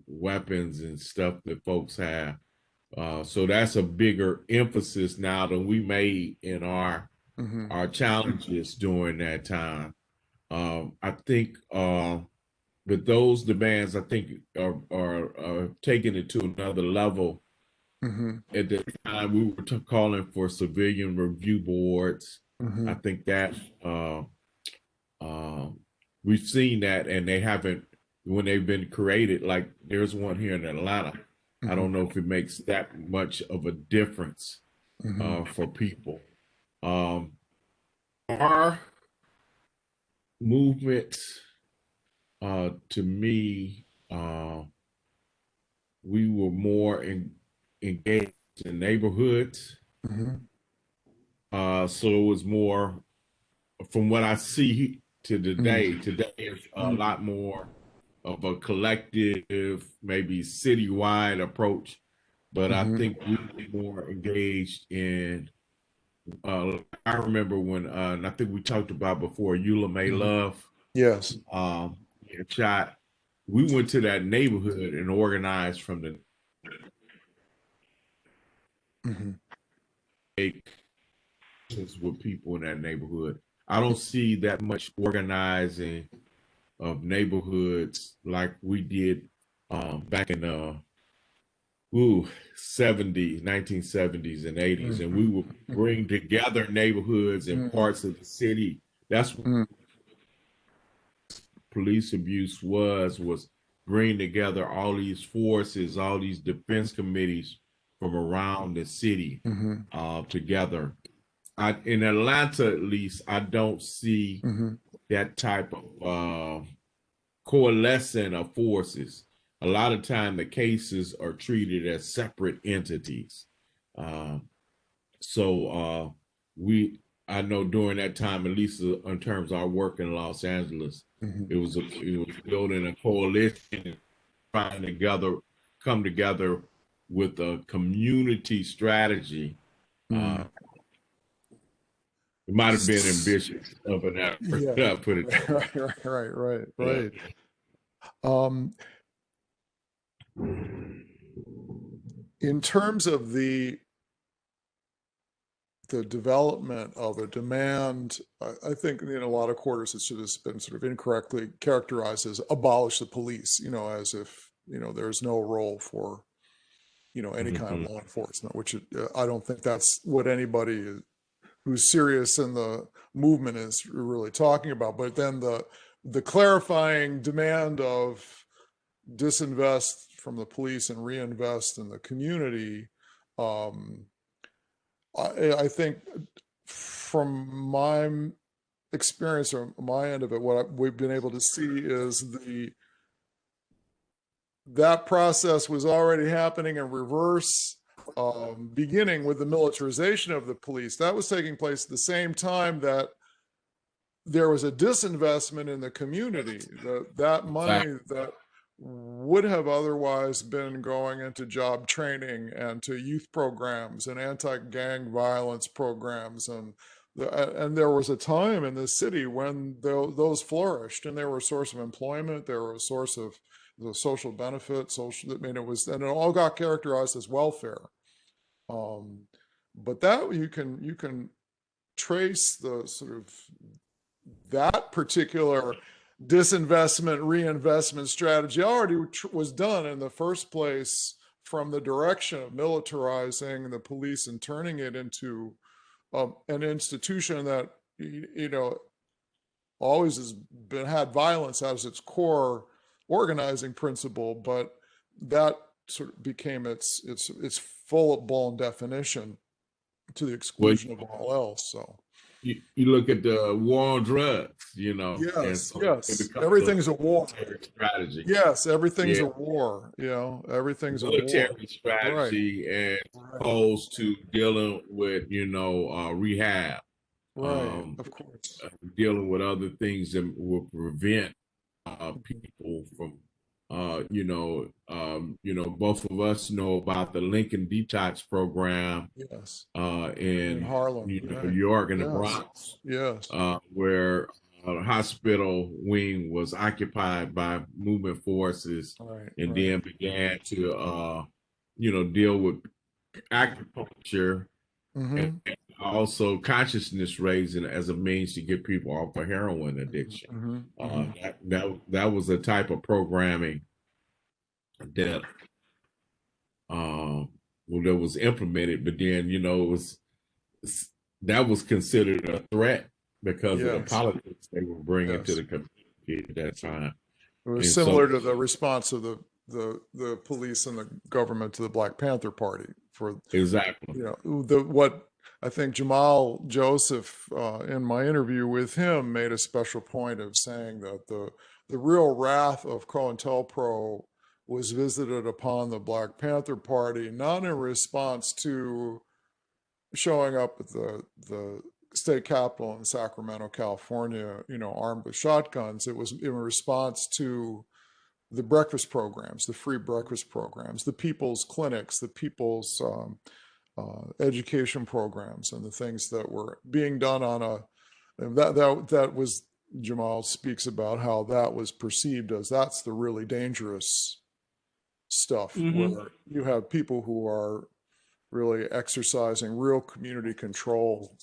B: weapons and stuff that folks have. So that's a bigger emphasis now than we made in our challenges during that time. I think but those demands, I think, are taking it to another level. At the time, we were calling for civilian review boards. I think that we've seen that, and they haven't, when they've been created, like there's one here in Atlanta. I don't know if it makes that much of a difference for people. Our movement, to me, we were more engaged in neighborhoods. So it was more, from what I see to today is a lot more of a collective, maybe citywide approach but I
A: Mm-hmm.
B: think we were more engaged in. I remember when, and I think we talked about before, Eula May
A: Mm-hmm.
B: Love
A: Yes.
B: get shot. We went to that neighborhood and organized from the
A: Mm-hmm.
B: with people in that neighborhood. I don't see that much organizing of neighborhoods like we did back in the 70s, 1970s and 80s. And we would bring together neighborhoods and
A: Mm-hmm.
B: parts of the city. That's what
A: Mm-hmm.
B: police abuse was bringing together all these forces, all these defense committees from around the city
A: Mm-hmm.
B: together. In Atlanta, at least, I don't see
A: Mm-hmm.
B: that type of coalescing of forces. A lot of time, the cases are treated as separate entities. Um, so we, I know during that time, at least in terms of our work in Los Angeles,
A: Mm-hmm.
B: it was building a coalition, trying to come together with a community strategy.
A: Mm-hmm.
B: It might have been ambitious of an effort.
A: Yeah.
B: Put it that way.
A: Right. Um, in terms of the development of a demand, I think in a lot of quarters it's just been sort of incorrectly characterized as abolish the police, as if, there's no role for, any kind of
B: Mhm.
A: law enforcement, which I don't think that's what anybody who's serious in the movement is really talking about. But then the clarifying demand of disinvest from the police and reinvest in the community, um, I think from my experience or my end of it, what we've been able to see is that process was already happening in reverse, beginning with the militarization of the police. That was taking place at the same time that there was a disinvestment in the community. That money that would have otherwise been going into job training and to youth programs and anti-gang violence programs, and there was a time in this city when those flourished, and they were a source of employment. They were a source of the social benefit. And it all got characterized as welfare. But that you can trace the sort of that particular disinvestment reinvestment strategy already was done in the first place from the direction of militarizing the police and turning it into an institution that always had violence as its core organizing principle, but that sort of became its full-blown definition to the
B: Well,
A: exclusion of all else. So
B: you look at the war on drugs, and
A: yes,
B: so it
A: yes,
B: becomes a
A: everything's a war.
B: military strategy.
A: Yes, everything's
B: Yeah,
A: a war. Everything's a war.
B: military
A: Right,
B: strategy as
A: right,
B: opposed to dealing with, rehab,
A: right.
B: um,
A: Of course.
B: dealing with other things that will prevent
A: Mhm.
B: people from, both of us know about the Lincoln Detox Program
A: Yes, in
B: in
A: Harlem.
B: New
A: Right.
B: York and the
A: Yes,
B: Bronx,
A: yes.
B: where a hospital wing was occupied by movement forces,
A: Right,
B: and
A: right.
B: then began to, deal with acupuncture and
A: Mm-hmm.
B: also consciousness raising as a means to get people off of heroin addiction.
A: Mm-hmm. Mm-hmm.
B: That was a type of programming that um, that was implemented, but then it was that was considered a threat because of the
A: Yes,
B: politics they were bringing to
A: yes.
B: the community at that time.
A: It was
B: And so,
A: similar to the response of the police and the government to the Black Panther Party for
B: exactly.
A: what I think Jamal Joseph, in my interview with him, made a special point of saying that the real wrath of COINTELPRO was visited upon the Black Panther Party, not in response to showing up at the state capitol in Sacramento, California, armed with shotguns. It was in response to the breakfast programs, the free breakfast programs, the people's clinics, the people's education programs, and the things that were being done on a that was, Jamal speaks about how that was perceived as that's the really dangerous stuff, where you have people who are really exercising real community control,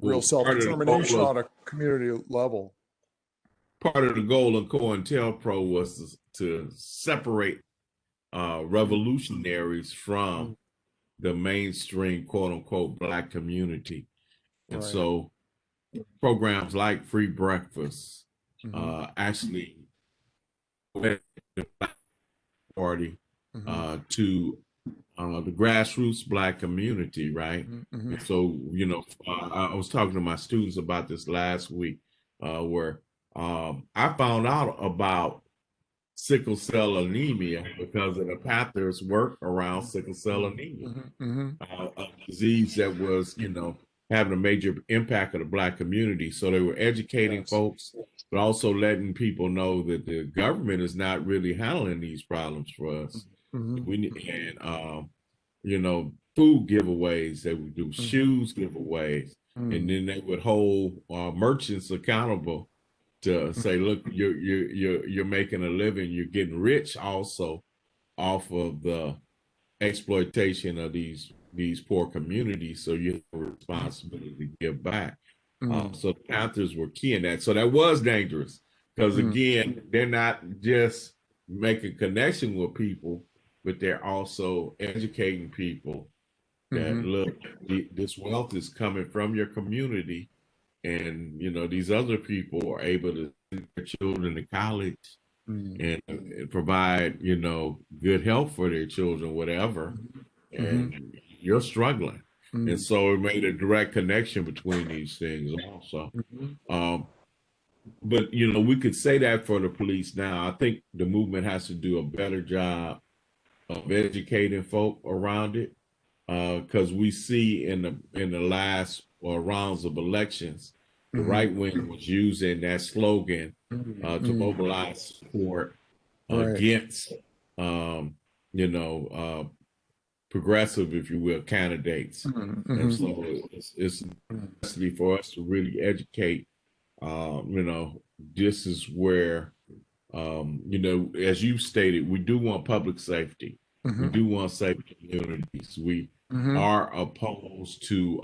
A: real self-determination on a community level.
B: Part of the goal of COINTELPRO was to separate revolutionaries from the mainstream, quote unquote, Black community. And so programs like free breakfast actually went to the Black Party to the grassroots Black community, right? And so, you know, I was talking to my students about this last week, where I found out about sickle cell anemia because of the Panthers' work around sickle cell anemia, a disease that was, you know, having a major impact on the Black community. So they were educating folks, but also letting people know that the government is not really handling these problems for us. You know, food giveaways, they would do shoes giveaways, and then they would hold merchants accountable to say, look, you're making a living, you're getting rich also off of the exploitation of these poor communities, so you have a responsibility to give back. So the Panthers were key in that. So that was dangerous because again, they're not just making connection with people, but they're also educating people that look, this wealth is coming from your community, and you know these other people are able to send their children to college and provide, you know, good health for their children, whatever, and you're struggling. And so it made a direct connection between these things also. But you know, we could say that for the police now. I think the movement has to do a better job of educating folk around it, because we see in the last rounds of elections, the right wing was using that slogan to mobilize support against, you know, progressive, if you will, candidates. And so it's necessary for us to really educate. You know, this is where, you know, as you stated, we do want public safety. We do want safe communities. We are opposed to,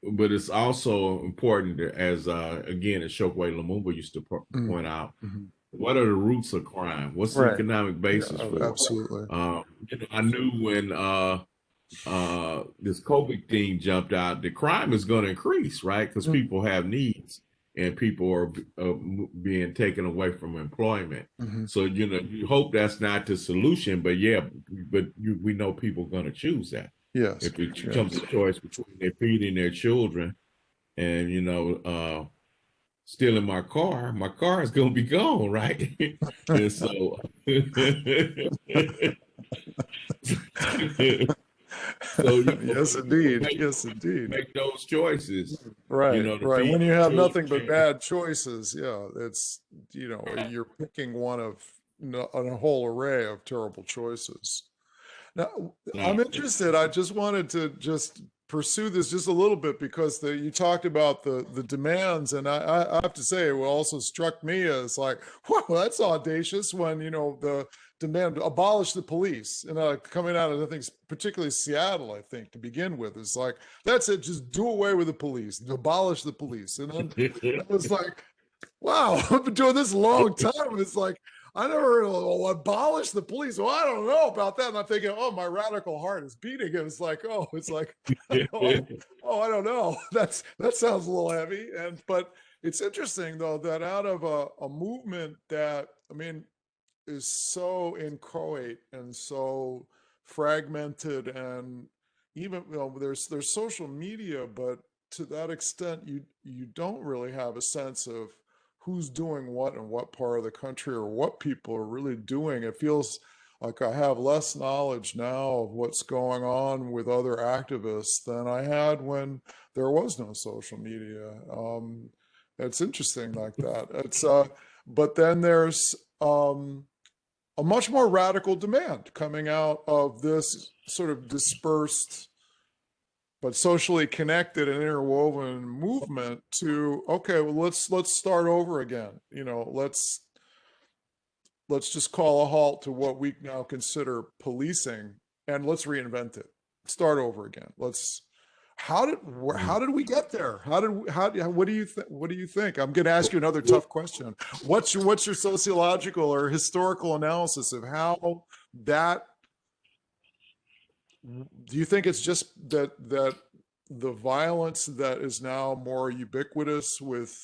B: but it's also important to, as again, as Chokwe Lumumba used to point out, what are the roots of crime? What's the economic basis for it?
A: Absolutely.
B: You know, I knew when this COVID thing jumped out, the crime is going to increase, right? Because people have needs and people are being taken away from employment. So, you know, you hope that's not the solution, but yeah, we know people are going to choose that.
A: Yes.
B: If it becomes a choice between they're feeding their children and, you know, stealing my car is going to be gone, right? And so, so
A: yes, indeed. Yes, indeed.
B: Make those choices.
A: Right.
B: You know,
A: right. When you have nothing but bad choices, yeah, it's, you know, you're picking one of a whole array of terrible choices. Now, I'm interested. I just wanted to just pursue this just a little bit because you talked about the demands, and I have to say, what also struck me as like, wow, that's audacious when, you know, the demand abolish the police, and coming out of, I think, particularly Seattle, I think, to begin with, is like, that's it, just do away with the police, abolish the police. And then it was like, wow, I've been doing this a long time. It's like, I never heard of abolish the police. Well, I don't know about that. And I'm thinking, oh, my radical heart is beating. It was like, oh, it's like, oh, I don't know. That sounds a little heavy. But it's interesting though, that out of a movement that, I mean, is so inchoate and so fragmented, and even, you know, there's social media, but to that extent, you don't really have a sense of who's doing what in what part of the country, or what people are really doing. It feels like I have less knowledge now of what's going on with other activists than I had when there was no social media. It's interesting like that. It's But then there's a much more radical demand coming out of this sort of dispersed but socially connected and interwoven movement to, okay, well, let's start over again. You know, let's just call a halt to what we now consider policing, and let's reinvent it. Start over again. How did we get there? What do you think? I'm going to ask you another tough question. What's your sociological or historical analysis of how that? Do you think it's just that the violence that is now more ubiquitous with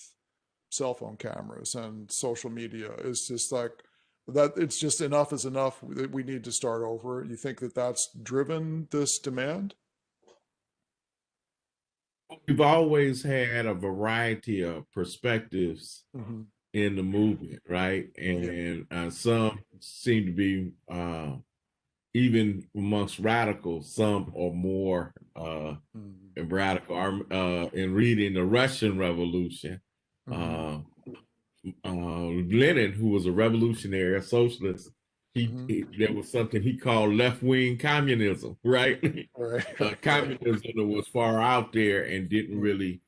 A: cell phone cameras and social media is just like that? It's just enough is enough, that we need to start over. You think that that's driven this demand?
B: We've always had a variety of perspectives
A: Mm-hmm.
B: in the movement, right? And some seem to be, even amongst radicals, some are more radical. In reading the Russian Revolution, Lenin, who was a revolutionary, a socialist, there was something he called left-wing communism, right?
A: Right.
B: Communism was far out there and didn't really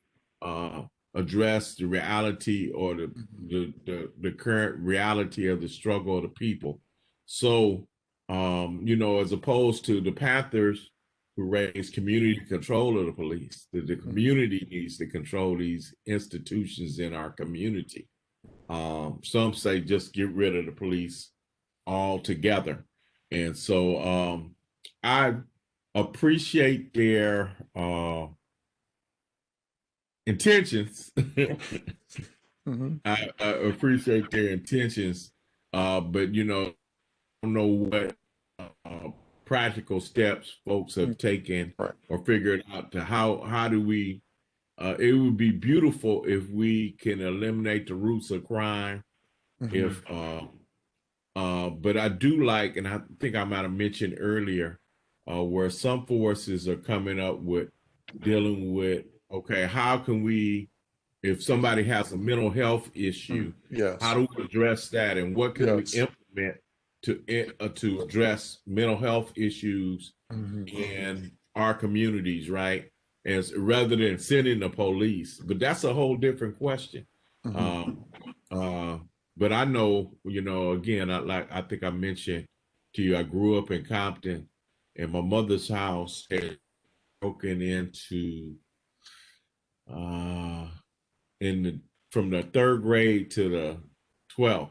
B: address the reality or the current reality of the struggle of the people. So, you know, as opposed to the Panthers, who raised community control of the police, the community needs to control these institutions in our community. Some say just get rid of the police altogether. And so I appreciate their intentions. I appreciate their intentions, but you know, I don't know what practical steps folks have taken or figured out to how do we. It would be beautiful if we can eliminate the roots of crime. If but I do like, and I think I might have mentioned earlier, where some forces are coming up with dealing with, okay, how can we, if somebody has a mental health issue, how do we address that, and what can we implement to address mental health issues in our communities, right? As rather than sending the police, but that's a whole different question. But I know, you know, again, I think I mentioned to you, I grew up in Compton, and my mother's house had broken into from the 3rd grade to the 12th.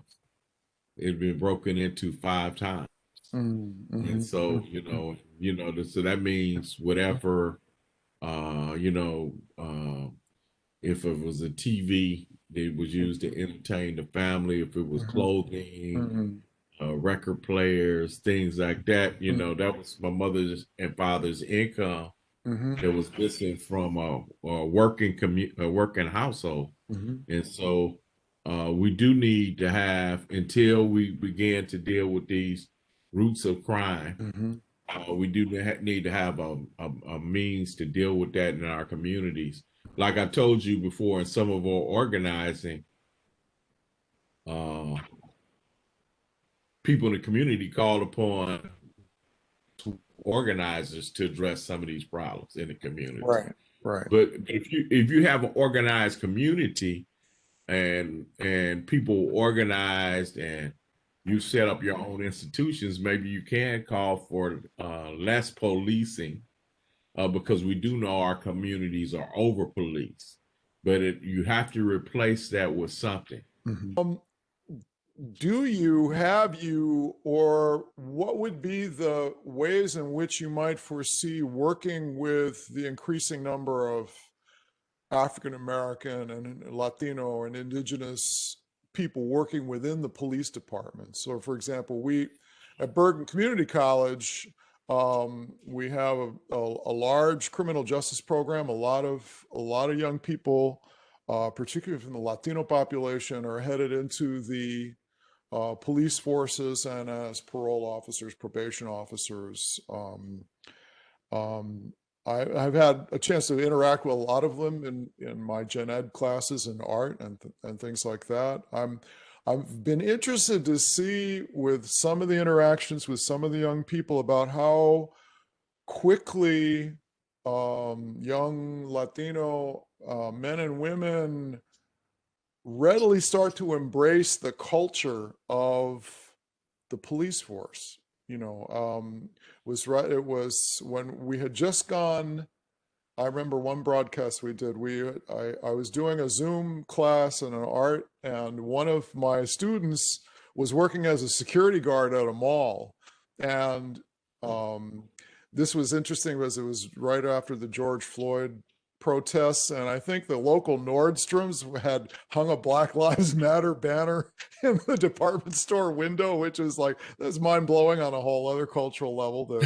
B: It'd been broken into 5 times. And so, so that means whatever, if it was a TV, it was used to entertain the family. If it was clothing, record players, things like that, that was my mother's and father's income that was missing from a working household. And so we do need to have, until we begin to deal with these roots of crime, we do need to have a means to deal with that in our communities. Like I told you before, in some of our organizing, people in the community called upon organizers to address some of these problems in the community.
A: Right.
B: But if you have an organized community and people organized and you set up your own institutions, maybe you can call for less policing, because we do know our communities are over policed, but you have to replace that with something.
A: Or what would be the ways in which you might foresee working with the increasing number of African American and Latino and indigenous people working within the police department? So, for example, we at Bergen Community College, we have a large criminal justice program. A lot of young people, particularly from the Latino population, are headed into the police forces and as parole officers, probation officers. I've had a chance to interact with a lot of them in my gen ed classes in art and things like that. I've been interested to see with some of the interactions with some of the young people about how quickly young Latino men and women readily start to embrace the culture of the police force. You know, was right. It was when we had just gone. I remember one broadcast we did. I was doing a Zoom class in an art, and one of my students was working as a security guard at a mall, and this was interesting because it was right after the George Floyd protests, and I think the local Nordstrom's had hung a Black Lives Matter banner in the department store window, which is like, that's mind blowing on a whole other cultural level.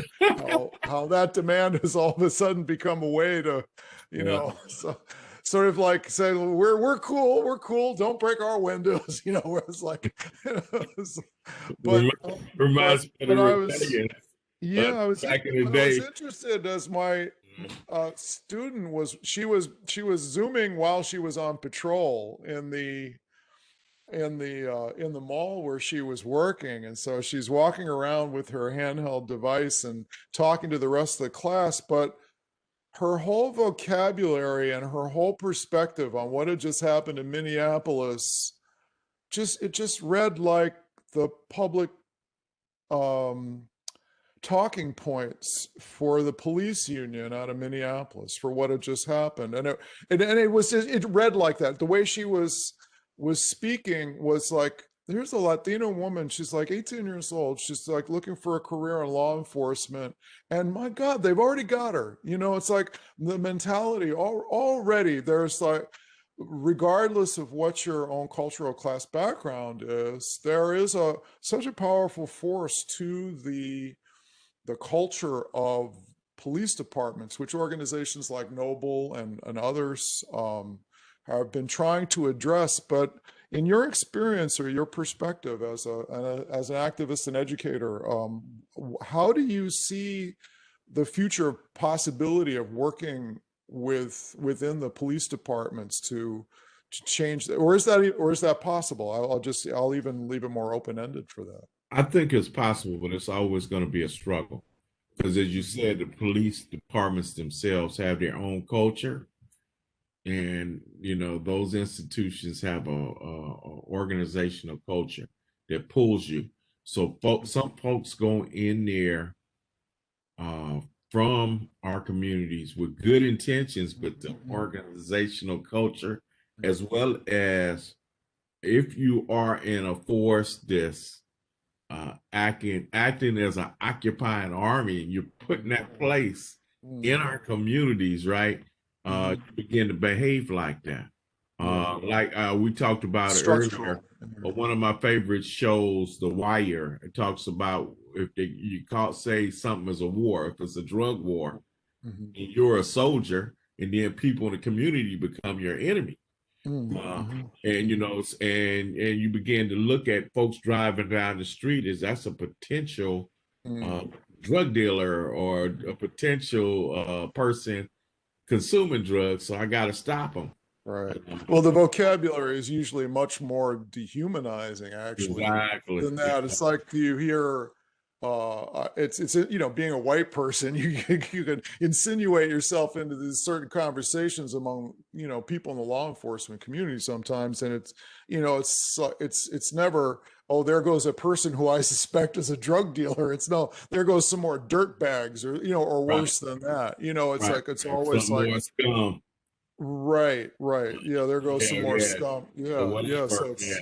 A: How that demand has all of a sudden become a way to, you know, so sort of like say we're cool, don't break our windows, you know. Where it's like, but
B: reminds me of the
A: I was.
B: rebellion.
A: Yeah, I was.
B: Back in the
A: But I was
B: day.
A: interested as my student was. She was zooming while she was on patrol in the mall where she was working, and so she's walking around with her handheld device and talking to the rest of the class. But her whole vocabulary and her whole perspective on what had just happened in Minneapolis just read like the public talking points for the police union out of Minneapolis for what had just happened. And it read like that. The way she was speaking was like, here's a Latino woman. She's like 18 years old. She's like looking for a career in law enforcement. And my God, they've already got her. You know, it's like the mentality already. There's like, regardless of what your own cultural class background is, there is such a powerful force to the culture of police departments, which organizations like Noble and others have been trying to address. But in your experience or your perspective as an activist and educator, how do you see the future possibility of working within the police departments to change that, or is that possible? I'll even leave it more open-ended for that.
B: I think it's possible, but it's always going to be a struggle because, as you said, the police departments themselves have their own culture, and you know those institutions have a organizational culture that pulls you. So, some folks go in there from our communities with good intentions, but the organizational culture, as well as if you are in a force that's acting as an occupying army, and you're put in that place in our communities, right? You begin to behave like that. Like we talked about it earlier, but one of my favorite shows, The Wire, it talks about if you say something is a war, if it's a drug war, and you're a soldier, and then people in the community become your enemy. And you know, and you begin to look at folks driving down the street as that's a potential drug dealer or a potential person consuming drugs, so I got to stop them.
A: Right. Well, the vocabulary is usually much more dehumanizing, actually, than that. It's like you hear, it's you know, being a white person, you can insinuate yourself into these certain conversations among, you know, people in the law enforcement community sometimes, and it's, you know, it's never, oh, there goes a person who I suspect is a drug dealer. It's no, there goes some more dirt bags, or, you know, or worse than that. You know, it's like, it's always like, right. Yeah, there goes some more scum. Yeah. So it's,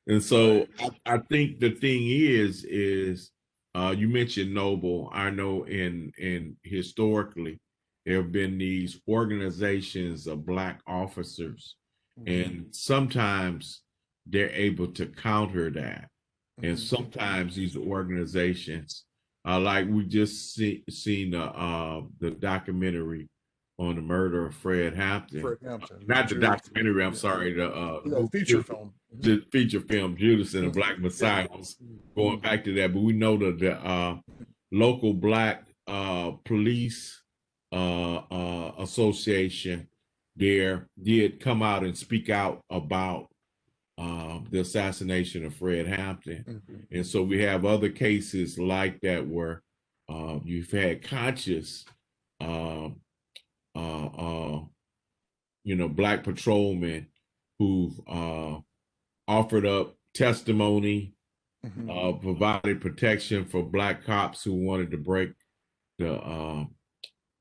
B: and so I think the thing is you mentioned Noble. I know in historically there have been these organizations of Black officers, and sometimes they're able to counter that, and sometimes these organizations, like we just seen the documentary on the murder of Fred Hampton. Not the documentary, I'm sorry, the
A: feature film.
B: The feature film, Judas and the Black Messiah. Was going back to that, but we know that the local Black police association there did come out and speak out about the assassination of Fred Hampton.
A: Mm-hmm.
B: And so we have other cases like that where you've had conscious, um, Black patrolmen who've offered up testimony,
A: Mm-hmm.
B: provided protection for Black cops who wanted to break the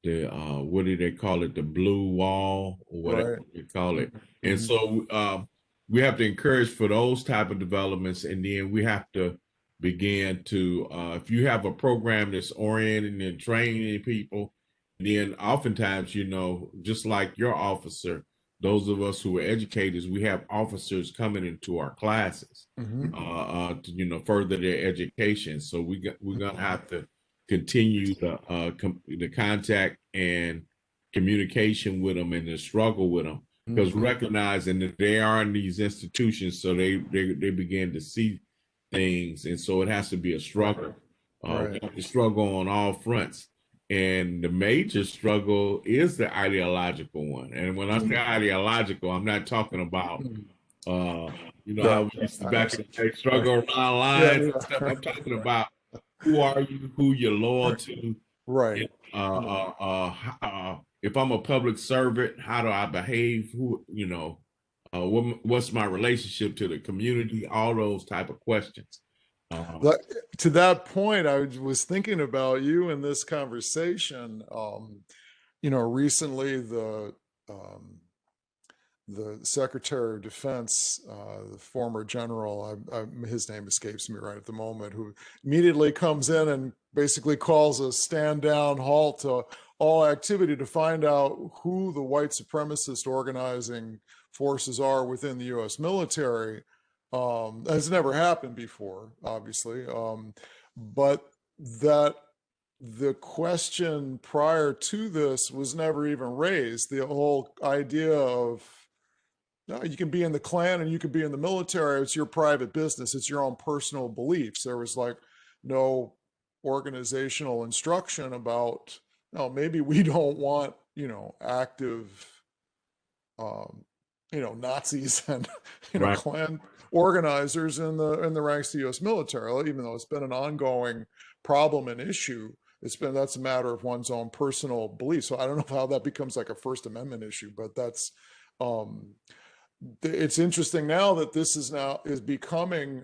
B: what do they call it, the blue wall or whatever
A: Right.
B: they call it. And
A: Mm-hmm.
B: so we have to encourage for those type of developments, and then we have to begin to if you have a program that's oriented and training people, then oftentimes, just like your officer, those of us who are educators, we have officers coming into our classes
A: Mm-hmm.
B: to further their education. So we're gonna have to continue the contact and communication with them and the struggle with them, because recognizing that they are in these institutions, so they begin to see things, and so it has to be a struggle.
A: Right.
B: We have to struggle on all fronts, and the major struggle is the ideological one. And when I say ideological, I'm not talking about how we used to back in the day struggle around lines and stuff. I'm talking about who are you, who you're loyal to.
A: Right.
B: If I'm a public servant, how do I behave? What's my relationship to the community? All those type of questions.
A: To that point, I was thinking about you in this conversation. Recently the Secretary of Defense, the former general, his name escapes me right at the moment, who immediately comes in and basically calls a stand down, halt to all activity to find out who the white supremacist organizing forces are within the U.S. military. Has never happened before, obviously, but that the question prior to this was never even raised. The whole idea of, no, you can be in the Klan and you can be in the military. It's your private business. It's your own personal beliefs. There was like no organizational instruction about, no, maybe we don't want, active, Nazis and,
B: Right.
A: Klan organizers in the ranks of the U.S. military, even though it's been an ongoing problem and issue. That's a matter of one's own personal belief. So I don't know how that becomes like a First Amendment issue, but that's, it's interesting now that this is becoming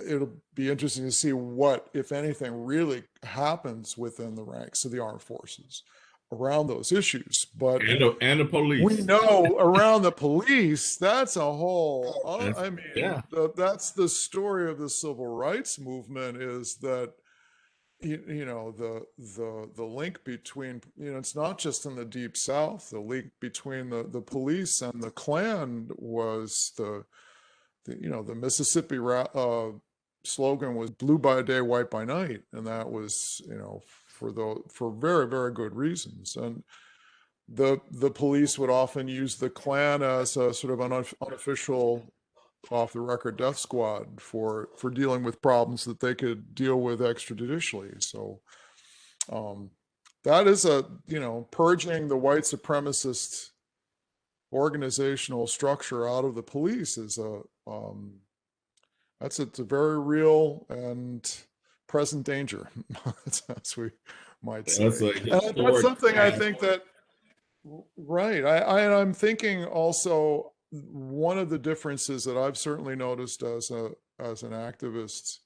A: it'll be interesting to see what, if anything, really happens within the ranks of the armed forces around those issues. But
B: and the police,
A: we know around the police, that's a whole that's the story of the civil rights movement, is that the link between, it's not just in the Deep South. The link between the police and the Klan was the Mississippi slogan was "Blue by day, white by night," and that was for very, very good reasons. And the police would often use the Klan as a sort of an unofficial, off the record death squad for dealing with problems that they could deal with extrajudicially. So that is purging the white supremacist organizational structure out of the police is it's a very real and present danger, as we might say. That's something I think that, right. I'm thinking also, one of the differences that I've certainly noticed as an activist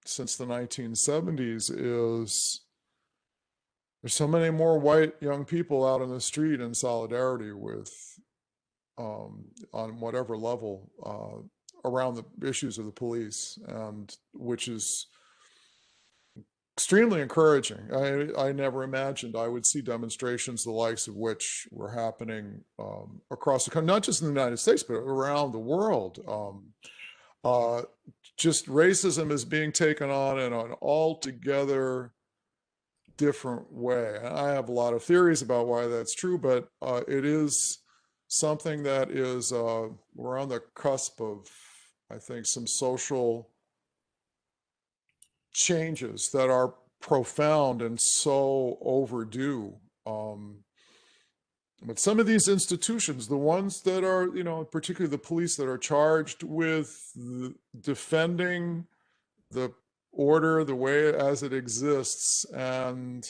A: since the 1970s is there's so many more white young people out on the street in solidarity with, on whatever level, around the issues of the police, and which is extremely encouraging. I never imagined I would see demonstrations the likes of which were happening across the country, not just in the United States, but around the world. Just racism is being taken on in an altogether different way. And I have a lot of theories about why that's true, but it is something that is, we're on the cusp of, I think, some social changes that are profound and so overdue. But some of these institutions, the ones that are, you know, particularly the police that are charged with defending the order the way as it exists, and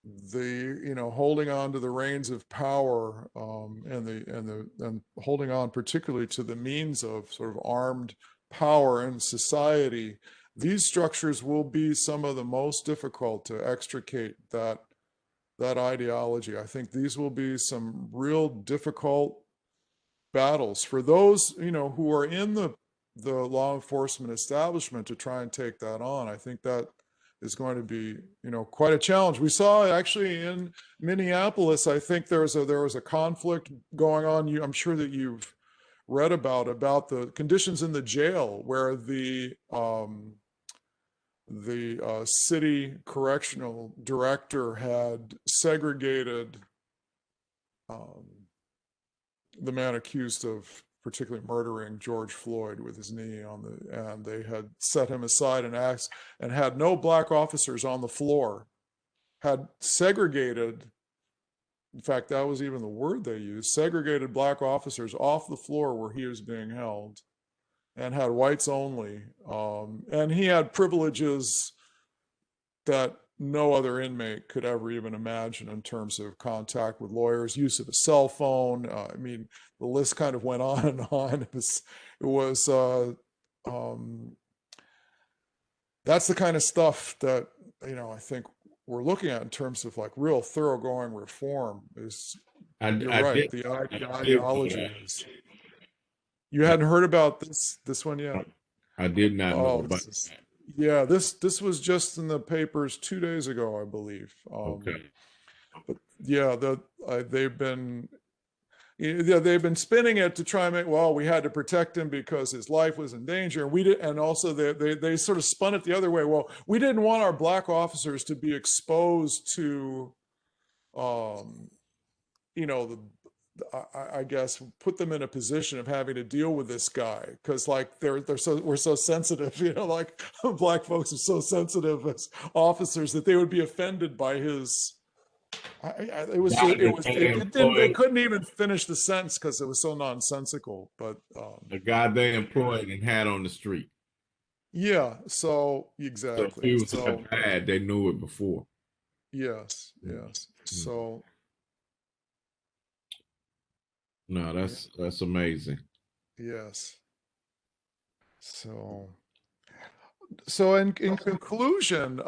A: the, you know, holding on to the reins of power, and holding on particularly to the means of sort of armed power in society, these structures will be some of the most difficult to extricate that ideology. I think these will be some real difficult battles for those, you know, who are in the law enforcement establishment to try and take that on. I think that is going to be, you know, quite a challenge. We saw actually in Minneapolis, I think there was a conflict going on. I'm sure that you've read about the conditions in the jail, where the city correctional director had segregated the man accused of particularly murdering George Floyd with his knee on the, and they had set him aside and asked, and had no black officers on the floor, had segregated, in fact, that was even the word they used, segregated black officers off the floor where he was being held, and had whites only. And he had privileges that no other inmate could ever even imagine in terms of contact with lawyers, use of a cell phone. I mean, the list kind of went on and on. That's the kind of stuff that, you know, I think we're looking at in terms of like real thoroughgoing reform. Is you're right, the ideology is. You hadn't heard about this one yet?
B: I did not know about
A: that. Yeah, this was just in the papers 2 days ago, I believe.
B: Okay.
A: But yeah, they've been spinning it to try and make, well, we had to protect him because his life was in danger, and we did, and also they sort of spun it the other way. Well, we didn't want our black officers to be exposed to, you know, I guess put them in a position of having to deal with this guy, because like we're so sensitive, you know, like black folks are so sensitive as officers that they would be offended by his. They couldn't even finish the sentence because it was so nonsensical. But
B: the guy they employed and had on the street.
A: Yeah. So exactly.
B: So if he was so bad, they knew it before.
A: Yes. Yes. So.
B: No, that's amazing.
A: Yes. So in conclusion,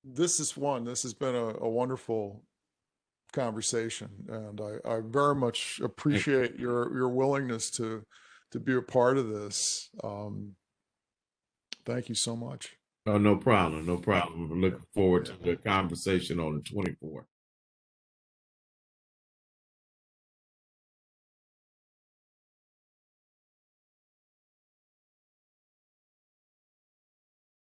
A: this has been a wonderful conversation, and I very much appreciate your willingness to be a part of this. Thank you so much.
B: Oh, no problem. No problem. We're looking forward to the conversation on the 24th.